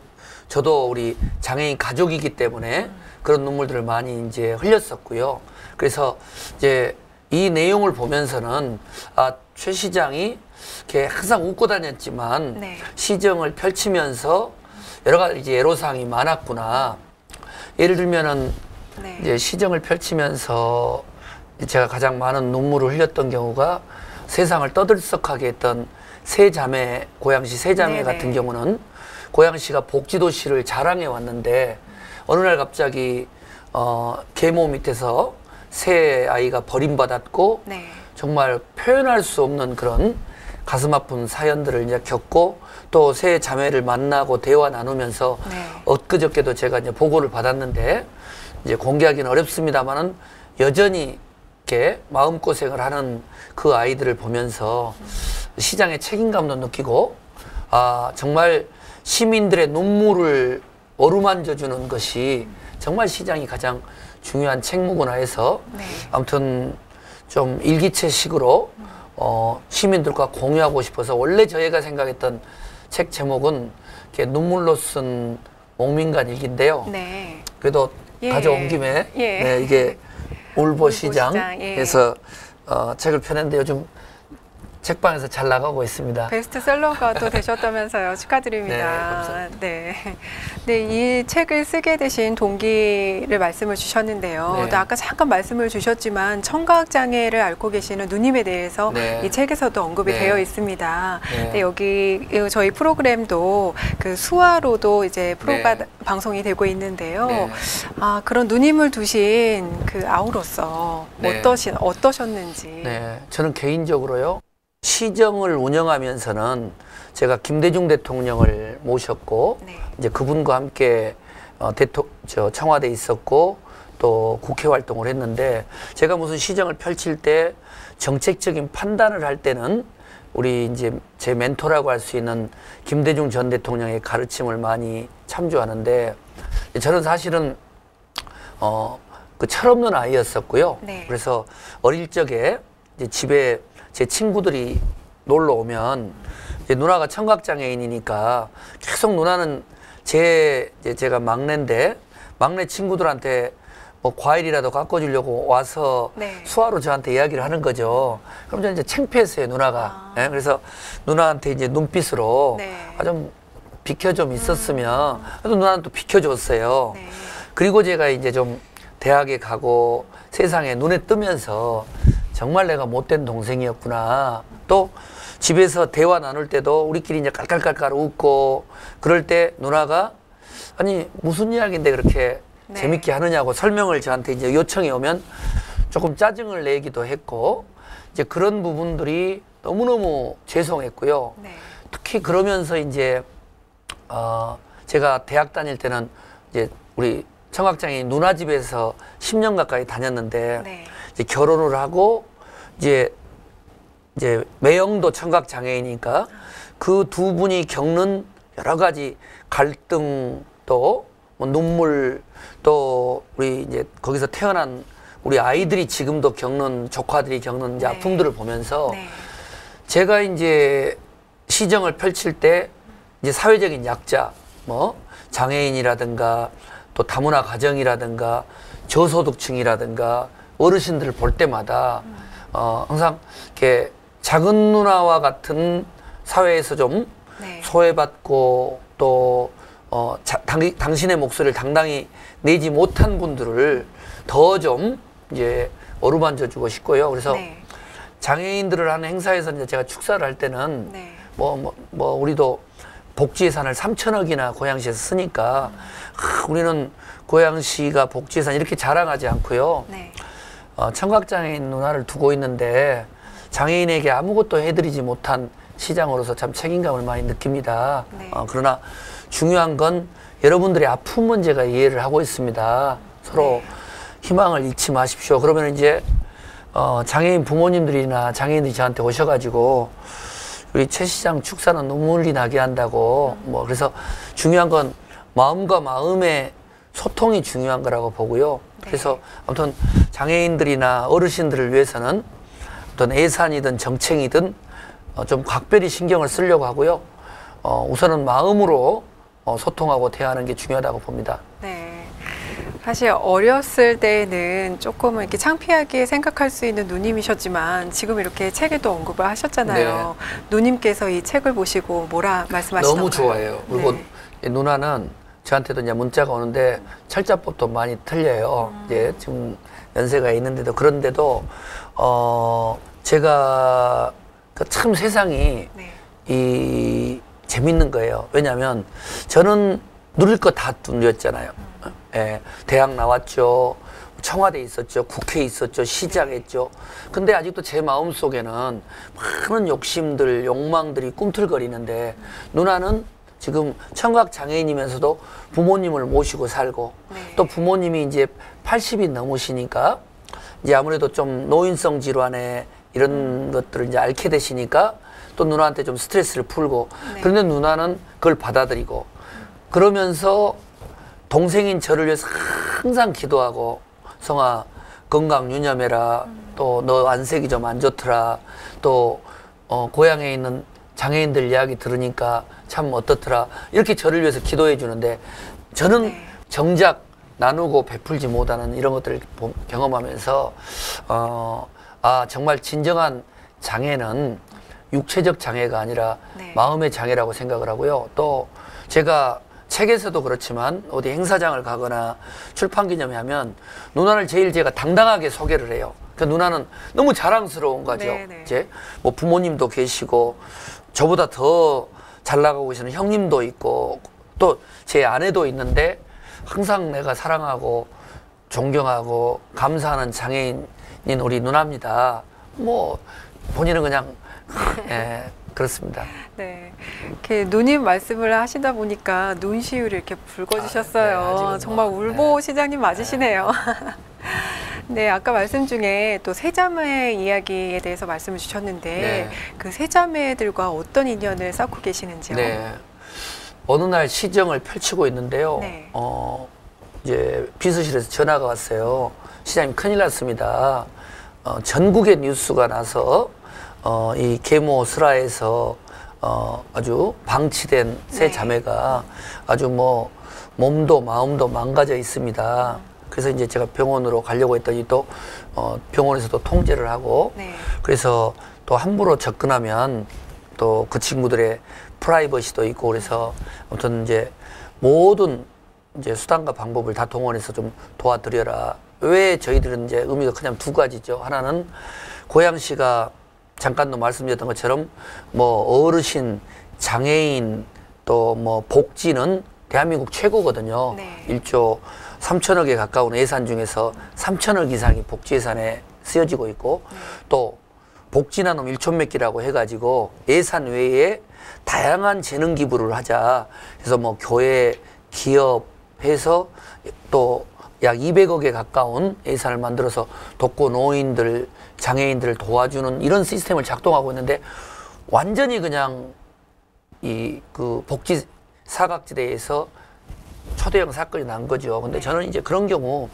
[SPEAKER 3] 저도 우리 장애인 가족이기 때문에 그런 눈물들을 많이 이제 흘렸었고요. 그래서 이제 이 내용을 보면서는 최 시장이 이렇게 항상 웃고 다녔지만 시정을 펼치면서 여러 가지 이제 애로사항이 많았구나. 예를 들면은 이제 시정을 펼치면서 제가 가장 많은 눈물을 흘렸던 경우가 세상을 떠들썩하게 했던 세 자매, 고양시 세 자매 같은 경우는 고양시가 복지도시를 자랑해 왔는데 어느 날 갑자기 계모 밑에서 새 아이가 버림받았고 정말 표현할 수 없는 그런 가슴 아픈 사연들을 이제 겪고 또 새 자매를 만나고 대화 나누면서 엊그저께도 제가 이제 보고를 받았는데 이제 공개하기는 어렵습니다만은 여전히 이렇게 마음고생을 하는 그 아이들을 보면서 시장의 책임감도 느끼고 정말 시민들의 눈물을 어루만져주는 것이 정말 시장이 가장 중요한 책무구나 해서 아무튼 좀 일기체식으로 시민들과 공유하고 싶어서 원래 저희가 생각했던 책 제목은 이렇게 눈물로 쓴 목민간 일기인데요. 그래도 가져온 김에 이게 울보시장에서 책을 펴냈는데 요즘 책방에서 잘 나가고 있습니다.
[SPEAKER 1] 베스트셀러가 또 되셨다면서요. 축하드립니다. 네, 이 책을 쓰게 되신 동기를 말씀을 주셨는데요. 또 아까 잠깐 말씀을 주셨지만 청각장애를 앓고 계시는 누님에 대해서 이 책에서도 언급이 되어 있습니다. 여기 저희 프로그램도 그 수화로도 이제 프로가 방송이 되고 있는데요. 그런 누님을 두신 그 아우로서 어떠셨는지.
[SPEAKER 3] 저는 개인적으로요. 시정을 운영하면서는 제가 김대중 대통령을 모셨고 이제 그분과 함께 청와대에 있었고 또 국회 활동을 했는데 제가 무슨 시정을 펼칠 때 정책적인 판단을 할 때는 우리 이제 제 멘토라고 할 수 있는 김대중 전 대통령의 가르침을 많이 참조하는데 저는 사실은 그 철없는 아이였었고요. 그래서 어릴 적에 이제 집에 제 친구들이 놀러 오면 이제 누나가 청각장애인이니까 계속 누나는 제가 막내인데 막내 친구들한테 뭐 과일이라도 깎아주려고 와서
[SPEAKER 1] 네.
[SPEAKER 3] 수화로 저한테 이야기를 하는 거죠. 그럼 저는 이제 창피했어요, 누나가. 네? 그래서 누나한테 이제 눈빛으로
[SPEAKER 1] 네.
[SPEAKER 3] 좀 비켜 좀 있었으면, 그래도 누나는 또 비켜줬어요.
[SPEAKER 1] 네.
[SPEAKER 3] 그리고 제가 이제 좀 대학에 가고 세상에 눈에 뜨면서 정말 내가 못된 동생이었구나. 또 집에서 대화 나눌 때도 우리끼리 이제 깔깔깔깔 웃고 그럴 때 누나가 아니 무슨 이야기인데 그렇게
[SPEAKER 1] 네.
[SPEAKER 3] 재밌게 하느냐고 설명을 저한테 이제 요청이 오면 조금 짜증을 내기도 했고 이제 그런 부분들이 너무너무 죄송했고요.
[SPEAKER 1] 네.
[SPEAKER 3] 특히 그러면서 이제 제가 대학 다닐 때는 이제 우리 청각장애인 누나 집에서 10년 가까이 다녔는데
[SPEAKER 1] 네.
[SPEAKER 3] 이제 결혼을 하고 이제 매형도 청각장애이니까 그 두 분이 겪는 여러 가지 갈등 또 뭐 눈물 또 우리 이제 거기서 태어난 우리 아이들이 지금도 겪는 조카들이 겪는 이제
[SPEAKER 1] 네.
[SPEAKER 3] 아픔들을 보면서
[SPEAKER 1] 네.
[SPEAKER 3] 제가 이제 시정을 펼칠 때 이제 사회적인 약자 뭐 장애인이라든가 또 다문화 가정이라든가 저소득층이라든가 어르신들을 볼 때마다 항상 이렇게 작은 누나와 같은 사회에서 좀
[SPEAKER 1] 네.
[SPEAKER 3] 소외받고 또 당신의 목소리를 당당히 내지 못한 분들을 더 좀 이제 어루만져 주고 싶고요. 그래서
[SPEAKER 1] 네.
[SPEAKER 3] 장애인들을 하는 행사에서 이제 제가 축사를 할 때는
[SPEAKER 1] 네.
[SPEAKER 3] 우리도 복지예산을 3천억이나 고양시에서 쓰니까 우리는 고양시가 복지예산 이렇게 자랑하지 않고요.
[SPEAKER 1] 네.
[SPEAKER 3] 청각장애인 누나를 두고 있는데 장애인에게 아무것도 해드리지 못한 시장으로서 참 책임감을 많이 느낍니다.
[SPEAKER 1] 네.
[SPEAKER 3] 그러나 중요한 건 여러분들의 아픔은 제가 이해를 하고 있습니다. 서로
[SPEAKER 1] 네.
[SPEAKER 3] 희망을 잃지 마십시오. 그러면 이제 장애인 부모님들이나 장애인들이 저한테 오셔가지고 우리 최 시장 축사는 눈물이 나게 한다고 그래서 중요한 건 마음과 마음의 소통이 중요한 거라고 보고요. 그래서 아무튼 장애인들이나 어르신들을 위해서는 어떤 예산이든 정책이든 좀 각별히 신경을 쓰려고 하고요. 우선은 마음으로 소통하고 대화하는 게 중요하다고 봅니다.
[SPEAKER 1] 네. 사실 어렸을 때는 조금은 이렇게 창피하게 생각할 수 있는 누님이셨지만 지금 이렇게 책에도 언급을 하셨잖아요. 네. 누님께서 이 책을 보시고 뭐라 말씀하시나요?
[SPEAKER 3] 너무 좋아해요. 그리고
[SPEAKER 1] 네.
[SPEAKER 3] 누나는 저한테도 이제 문자가 오는데 철자법도 많이 틀려요. 이제 지금 연세가 있는데도 그런데도 제가 참 세상이 네. 재밌는 거예요. 왜냐하면 저는 누릴 거 다 누렸잖아요. 예, 대학 나왔죠. 청와대에 있었죠. 국회에 있었죠. 시장 했죠. 근데 아직도 제 마음속에는 많은 욕심들, 욕망들이 꿈틀거리는데 누나는 지금 청각장애인이면서도 부모님을 모시고 살고
[SPEAKER 1] 네.
[SPEAKER 3] 또 부모님이 이제 80이 넘으시니까 이제 아무래도 좀 노인성 질환에 이런 것들을 이제 앓게 되시니까 또 누나한테 좀 스트레스를 풀고 네. 그런데 누나는 그걸 받아들이고 그러면서 동생인 저를 위해서 항상 기도하고 성아 건강 유념해라 또 너 안색이 좀 안 좋더라 또 고향에 있는 장애인들 이야기 들으니까 참 어떻더라 이렇게 저를 위해서 기도해 주는데 저는 네. 정작 나누고 베풀지 못하는 이런 것들을 경험하면서 정말 진정한 장애는 육체적 장애가 아니라 네. 마음의 장애라고 생각을 하고요. 또 제가 책에서도 그렇지만 어디 행사장을 가거나 출판 기념회 하면 누나를 제일 제가 당당하게 소개를 해요. 그 누나는 너무 자랑스러운 거죠.
[SPEAKER 1] 네네.
[SPEAKER 3] 이제 뭐 부모님도 계시고 저보다 더 잘 나가고 계시는 형님도 있고 또 제 아내도 있는데 항상 내가 사랑하고 존경하고 감사하는 장애인인 우리 누나입니다. 뭐 본인은 그냥 예, 그렇습니다.
[SPEAKER 1] 네, 이렇게 누님 말씀을 하시다 보니까 눈시울이 이렇게 붉어지셨어요.
[SPEAKER 3] 네,
[SPEAKER 1] 정말 울보
[SPEAKER 3] 네.
[SPEAKER 1] 시장님 맞으시네요. 네, 아까 말씀 중에 또 세자매 이야기에 대해서 말씀을 주셨는데
[SPEAKER 3] 네.
[SPEAKER 1] 그 세자매들과 어떤 인연을 쌓고 계시는지요?
[SPEAKER 3] 네, 어느 날 시정을 펼치고 있는데요.
[SPEAKER 1] 네.
[SPEAKER 3] 이제 비서실에서 전화가 왔어요. 시장님 큰일 났습니다. 전국의 뉴스가 나서 이 계모 슬하에서 아주 방치된 세
[SPEAKER 1] 네.
[SPEAKER 3] 자매가 아주 뭐 몸도 마음도 망가져 있습니다. 그래서 이제 제가 병원으로 가려고 했더니 또 병원에서도 통제를 하고
[SPEAKER 1] 네.
[SPEAKER 3] 그래서 또 함부로 접근하면 또 그 친구들의 프라이버시도 있고 그래서 아무튼 이제 모든 이제 수단과 방법을 다 동원해서 좀 도와드려라. 왜 저희들은 이제 의미가 그냥 두 가지죠. 하나는 고양시가 잠깐도 말씀드렸던 것처럼 뭐 어르신, 장애인 또 뭐 복지는 대한민국 최고거든요.
[SPEAKER 1] 네.
[SPEAKER 3] 1조 3천억에 가까운 예산 중에서 3천억 이상이 복지 예산에 쓰여지고 있고 또 복지나눔 1촌 맺기라고 해가지고 예산 외에 다양한 재능 기부를 하자. 그래서 뭐 교회, 기업 해서 또 약 200억에 가까운 예산을 만들어서 독거 노인들, 장애인들을 도와주는 이런 시스템을 작동하고 있는데 완전히 그냥 이 그 복지 사각지대에서 초대형 사건이 난 거죠. 근데 저는 이제 그런 경우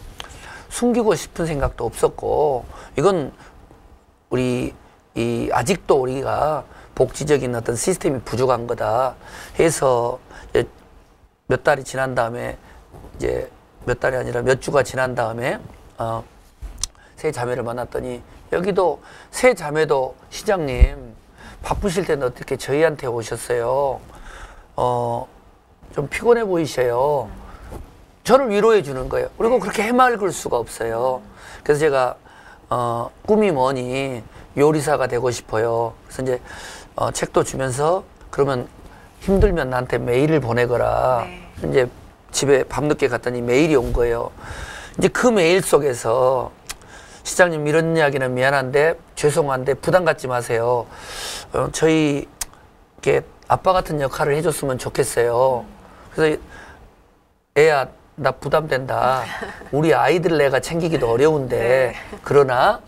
[SPEAKER 3] 숨기고 싶은 생각도 없었고 이건 우리 아직도 우리가 복지적인 어떤 시스템이 부족한 거다 해서 몇 달이 지난 다음에 이제 몇 달이 아니라 몇 주가 지난 다음에 세 자매를 만났더니 여기도 세 자매도 시장님 바쁘실 텐데 어떻게 저희한테 오셨어요? 좀 피곤해 보이셔요. 저를 위로해 주는 거예요. 그리고 그렇게 해맑을 수가 없어요. 그래서 제가 꿈이 뭐니 요리사가 되고 싶어요. 그래서 이제 책도 주면서 그러면 힘들면 나한테 메일을 보내거라.
[SPEAKER 1] 네.
[SPEAKER 3] 이제 집에 밤늦게 갔더니 메일이 온 거예요. 이제 그 메일 속에서 시장님 이런 이야기는 미안한데 죄송한데 부담 갖지 마세요. 저희 이렇게 아빠 같은 역할을 해줬으면 좋겠어요. 그래서 애야 나 부담된다. 우리 아이들 내가 챙기기도 어려운데
[SPEAKER 1] 네.
[SPEAKER 3] 그러나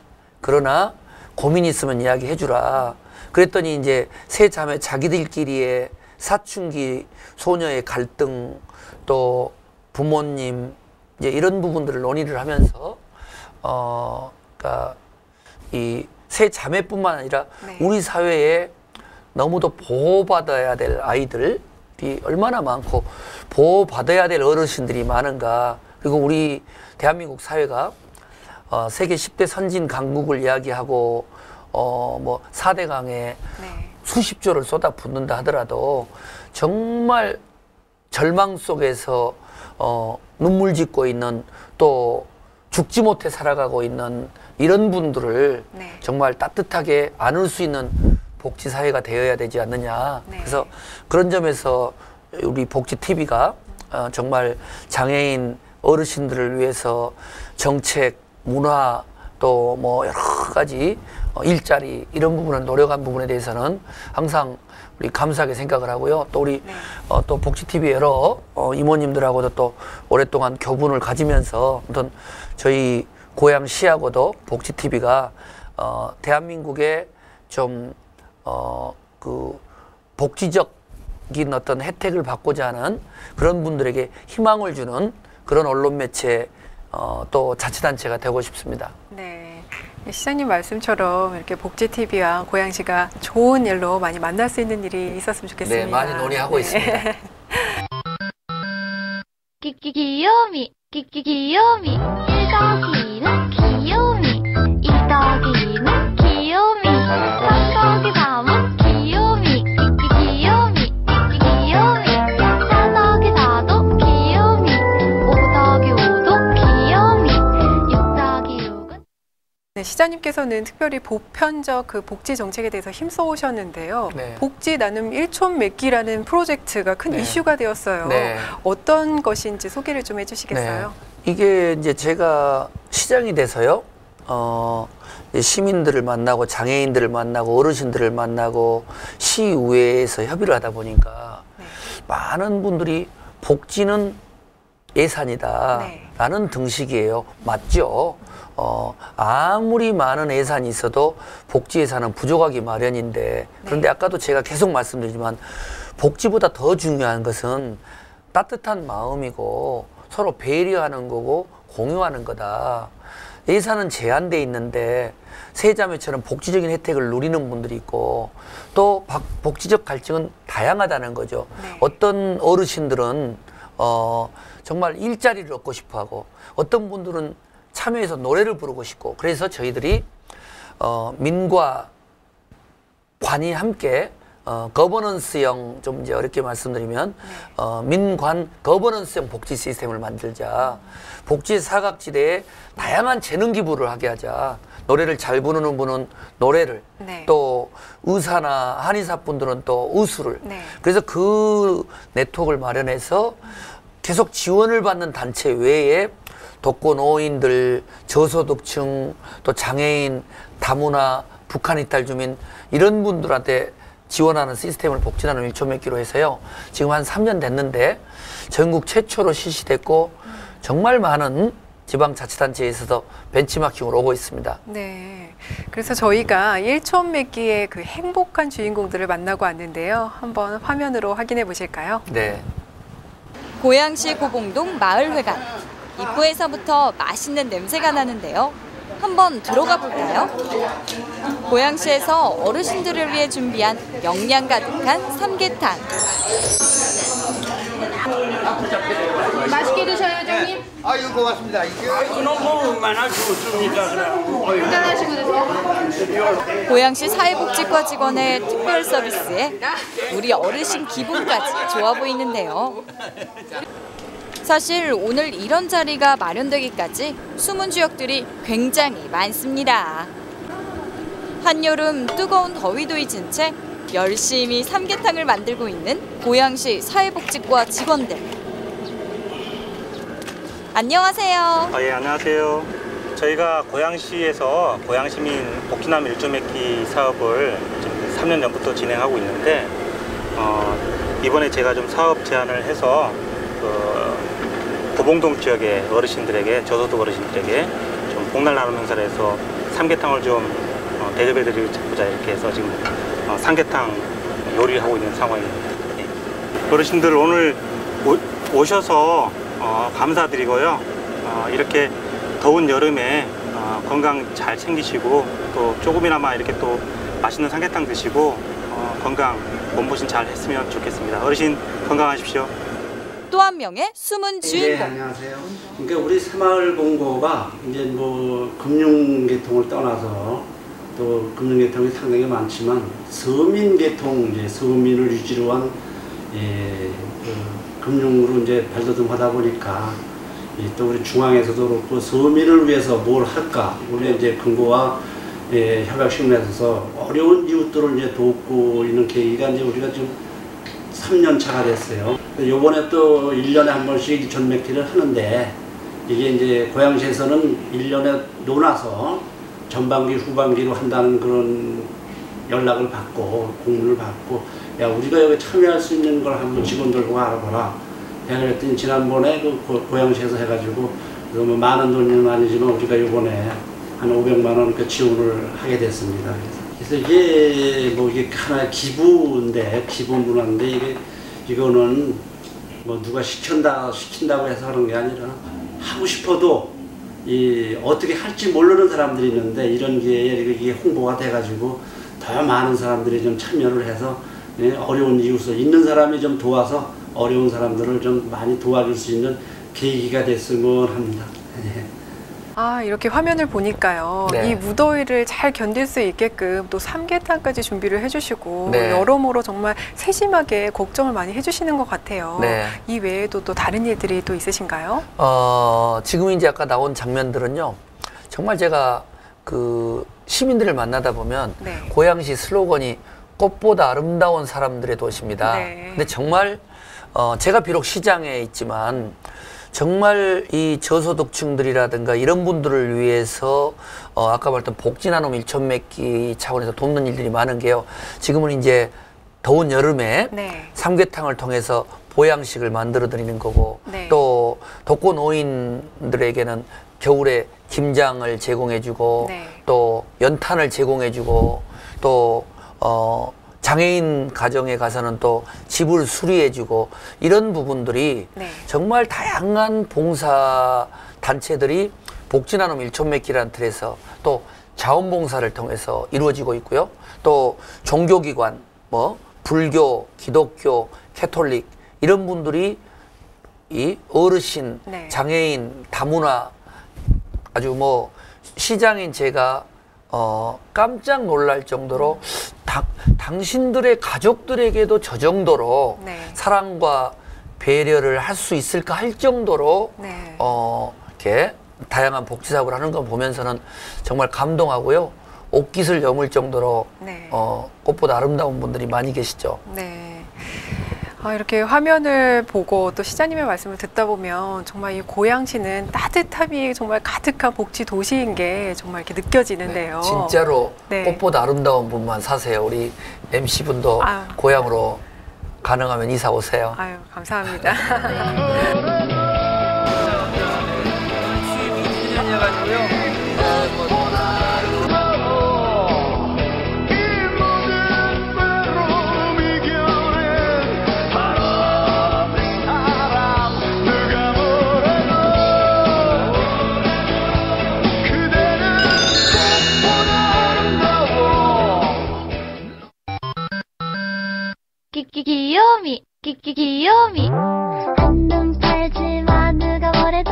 [SPEAKER 3] 고민 있으면 이야기해 주라. 그랬더니 이제 세 자매 자기들끼리의 사춘기 소녀의 갈등 또 부모님 이제 이런 부분들을 논의를 하면서 그러니까 이 세 자매뿐만 아니라
[SPEAKER 1] 네.
[SPEAKER 3] 우리 사회에 너무도 보호받아야 될 아이들이 얼마나 많고 보호받아야 될 어르신들이 많은가. 그리고 우리 대한민국 사회가 세계 10대 선진 강국을 이야기하고 뭐 4대 강에
[SPEAKER 1] 네.
[SPEAKER 3] 수십조를 쏟아붓는다 하더라도 정말 절망 속에서 눈물 짓고 있는 또 죽지 못해 살아가고 있는 이런 분들을
[SPEAKER 1] 네.
[SPEAKER 3] 정말 따뜻하게 안을 수 있는 복지사회가 되어야 되지 않느냐.
[SPEAKER 1] 네.
[SPEAKER 3] 그래서 그런 점에서 우리 복지TV가 정말 장애인 어르신들을 위해서 정책, 문화 또 뭐 여러 가지 일자리 이런 부분을 노력한 부분에 대해서는 항상 우리 감사하게 생각을 하고요. 또 우리
[SPEAKER 1] 네.
[SPEAKER 3] 또 복지TV 여러 이모님들하고도 또 오랫동안 교분을 가지면서 아무튼 저희 고양시하고도 복지TV가 대한민국의 좀 그 복지적인 어떤 혜택을 받고자 하는 그런 분들에게 희망을 주는 그런 언론 매체 또 자치단체가 되고 싶습니다.
[SPEAKER 1] 네. 시장님 말씀처럼 이렇게 복지TV와 고양시가 좋은 일로 많이 만날 수 있는 일이 있었으면 좋겠습니다.
[SPEAKER 3] 네, 많이 논의하고 있습니다.
[SPEAKER 5] 귀요미 귀요미 1더하기는 귀요미 2더하기는 귀요미 3더하기 3은 귀요미 귀요미 귀요미 4더하기 4도 귀요미 5더하기 5도 귀요미 6더하기 6은
[SPEAKER 1] 네, 시장님께서는 특별히 보편적 그 복지 정책에 대해서 힘써 오셨는데요.
[SPEAKER 3] 네.
[SPEAKER 1] 복지 나눔 1촌 맺기라는 프로젝트가 큰
[SPEAKER 3] 네.
[SPEAKER 1] 이슈가 되었어요.
[SPEAKER 3] 네.
[SPEAKER 1] 어떤 것인지 소개를 좀 해주시겠어요?
[SPEAKER 3] 네. 이게 이제 제가 시장이 돼서요. 시민들을 만나고 장애인들을 만나고 어르신들을 만나고 시의회에서 협의를 하다 보니까
[SPEAKER 1] 네.
[SPEAKER 3] 많은 분들이 복지는 예산이다
[SPEAKER 1] 네.
[SPEAKER 3] 라는 등식이에요. 맞죠? 아무리 많은 예산이 있어도 복지 예산은 부족하기 마련인데 그런데 아까도 제가 계속 말씀드리지만 복지보다 더 중요한 것은 따뜻한 마음이고 서로 배려하는 거고 공유하는 거다. 예산은 제한돼 있는데 세자매처럼 복지적인 혜택을 누리는 분들이 있고 또 복지적 갈증은 다양하다는 거죠.
[SPEAKER 1] 네.
[SPEAKER 3] 어떤 어르신들은 정말 일자리를 얻고 싶어하고 어떤 분들은 참여해서 노래를 부르고 싶고 그래서 저희들이 민과 관이 함께 거버넌스형 좀 이제 어렵게 말씀드리면 민관 거버넌스형 복지 시스템을 만들자. 복지 사각지대에 다양한 재능 기부를 하게 하자. 노래를 잘 부르는 분은 노래를 또 의사나 한의사 분들은 또 의술을 그래서 그 네트워크를 마련해서 계속 지원을 받는 단체 외에 독거노인들, 저소득층, 또 장애인, 다문화, 북한 이탈 주민 이런 분들한테 지원하는 시스템을 복지나눔 1초 맺기로 해서요. 지금 한 3년 됐는데 전국 최초로 실시됐고 정말 많은 지방자치단체에서도 벤치마킹으로 오고 있습니다.
[SPEAKER 1] 네. 그래서 저희가 1초 맺기의 그 행복한 주인공들을 만나고 왔는데요. 한번 화면으로 확인해 보실까요?
[SPEAKER 3] 네.
[SPEAKER 2] 고양시 고봉동 마을회관. 입구에서부터 맛있는 냄새가 나는데요. 한번 들어가 볼까요? 고양시에서 어르신들을 위해 준비한 영양 가득한 삼계탕.
[SPEAKER 9] 맛있게 드셔요, 형님.
[SPEAKER 6] 아유 고맙습니다. 너무 얼마나 좋습니까?
[SPEAKER 9] 한잔하시고 드세요.
[SPEAKER 2] 고양시 사회복지과 직원의 특별 서비스에 우리 어르신 기분까지 좋아 보이는데요. 사실 오늘 이런 자리가 마련되기까지 숨은 주역들이 굉장히 많습니다. 한여름 뜨거운 더위도 잊은 채 열심히 삼계탕을 만들고 있는 고양시 사회복지과 직원들. 안녕하세요.
[SPEAKER 8] 예, 안녕하세요. 저희가 고양시에서 고양시민 복지나눔 1조 맺기 사업을 지금 3년 전부터 진행하고 있는데 이번에 제가 좀 사업 제안을 해서 고봉동 지역의 어르신들에게 저소득 어르신들에게 좀 복날 나눔 행사를 해서 삼계탕을 좀 대접해 드리고자 이렇게 해서 지금 삼계탕 요리를 하고 있는 상황입니다. 예. 어르신들 오늘 오셔서 감사드리고요. 이렇게 더운 여름에 건강 잘 챙기시고 또 조금이나마 이렇게 또 맛있는 삼계탕 드시고 건강 몸보신 잘 했으면 좋겠습니다. 어르신 건강하십시오.
[SPEAKER 2] 또 한 명의 숨은 주인공.
[SPEAKER 7] 네, 안녕하세요. 그러니까 우리 새마을본고가 이제 뭐 금융계통을 떠나서 또 금융계통이 상당히 많지만 서민계통, 이제 서민을 유지로 한 금융으로 이제 발돋움하다 보니까 또 우리 중앙에서도 그렇고 서민을 위해서 뭘 할까 우리 이제 근거와 협약식에서 어려운 이웃들을 이제 돕고 있는 계기가 이제 우리가 지금 3년 차가 됐어요. 요번에 또 1년에 한 번씩 전맥기를 하는데 이게 이제 고양시에서는 1년에 논아서 전반기 후반기로 한다는 그런 연락을 받고 공문을 받고 야 우리가 여기 참여할 수 있는 걸 한번 직원들과 알아보라. 내가 그랬더니 지난번에 그 고양시에서 해가지고 뭐 많은 돈은 아니지만 우리가 요번에 한 500만 원 그 지원을 하게 됐습니다. 그래서 이게 뭐 이게 하나의 기부인데 기부 문화인데 이거는 뭐 누가 시킨다고 해서 하는 게 아니라 하고 싶어도 어떻게 할지 모르는 사람들이 있는데 이런 기회에 이게 홍보가 돼가지고 더 많은 사람들이 좀 참여를 해서 어려운 이웃을 있는 사람이 좀 도와서 어려운 사람들을 좀 많이 도와줄 수 있는 계기가 됐으면 합니다.
[SPEAKER 1] 아, 이렇게 화면을 보니까요.
[SPEAKER 3] 네.
[SPEAKER 1] 이 무더위를 잘 견딜 수 있게끔 또 삼계탕까지 준비를 해주시고
[SPEAKER 3] 네.
[SPEAKER 1] 여러모로 정말 세심하게 걱정을 많이 해주시는 것 같아요.
[SPEAKER 3] 네.
[SPEAKER 1] 이 외에도 또 다른 일들이 또 있으신가요?
[SPEAKER 3] 지금 이제 아까 나온 장면들은요. 정말 제가 그 시민들을 만나다 보면
[SPEAKER 1] 네.
[SPEAKER 3] 고양시 슬로건이 꽃보다 아름다운 사람들의 도시입니다.
[SPEAKER 1] 네.
[SPEAKER 3] 근데 정말 제가 비록 시장에 있지만 정말 이 저소득층들이라든가 이런 분들을 위해서 아까 말했던 복지나눔 1천 맺기 차원에서 돕는 일들이 많은 게요. 지금은 이제 더운 여름에
[SPEAKER 1] 네.
[SPEAKER 3] 삼계탕을 통해서 보양식을 만들어 드리는 거고
[SPEAKER 1] 네.
[SPEAKER 3] 또 독거노인들에게는 겨울에 김장을 제공해 주고
[SPEAKER 1] 네.
[SPEAKER 3] 또 연탄을 제공해 주고 또 장애인 가정에 가서는 또 집을 수리해 주고 이런 부분들이
[SPEAKER 1] 네.
[SPEAKER 3] 정말 다양한 봉사 단체들이 복지나눔 1촌 맺기라는 틀에서 또 자원봉사를 통해서 이루어지고 있고요. 또 종교기관, 뭐 불교, 기독교, 캐톨릭 이런 분들이 이 어르신,
[SPEAKER 1] 네.
[SPEAKER 3] 장애인, 다문화 아주 뭐 시장인 제가 깜짝 놀랄 정도로 당신들의 가족들에게도 저 정도로
[SPEAKER 1] 네.
[SPEAKER 3] 사랑과 배려를 할 수 있을까 할 정도로
[SPEAKER 1] 네.
[SPEAKER 3] 이렇게 다양한 복지 사업을 하는 걸 보면서는 정말 감동하고요. 옷깃을 여물 정도로
[SPEAKER 1] 네.
[SPEAKER 3] 꽃보다 아름다운 분들이 많이 계시죠.
[SPEAKER 1] 네. 이렇게 화면을 보고 또 시장님의 말씀을 듣다 보면 정말 이 고양시는 따뜻함이 정말 가득한 복지 도시인 게 정말 이렇게 느껴지는데요.
[SPEAKER 3] 네, 진짜로
[SPEAKER 1] 네.
[SPEAKER 3] 꽃보다 아름다운 분만 사세요. 우리 MC분도 고향으로 가능하면 이사 오세요.
[SPEAKER 1] 아유, 감사합니다.
[SPEAKER 5] 귀요미 귀요미 한눈 팔지마 누가 뭐래도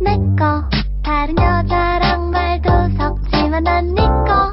[SPEAKER 5] 내꺼 다른 여자랑 말도 섞지마 난 니꺼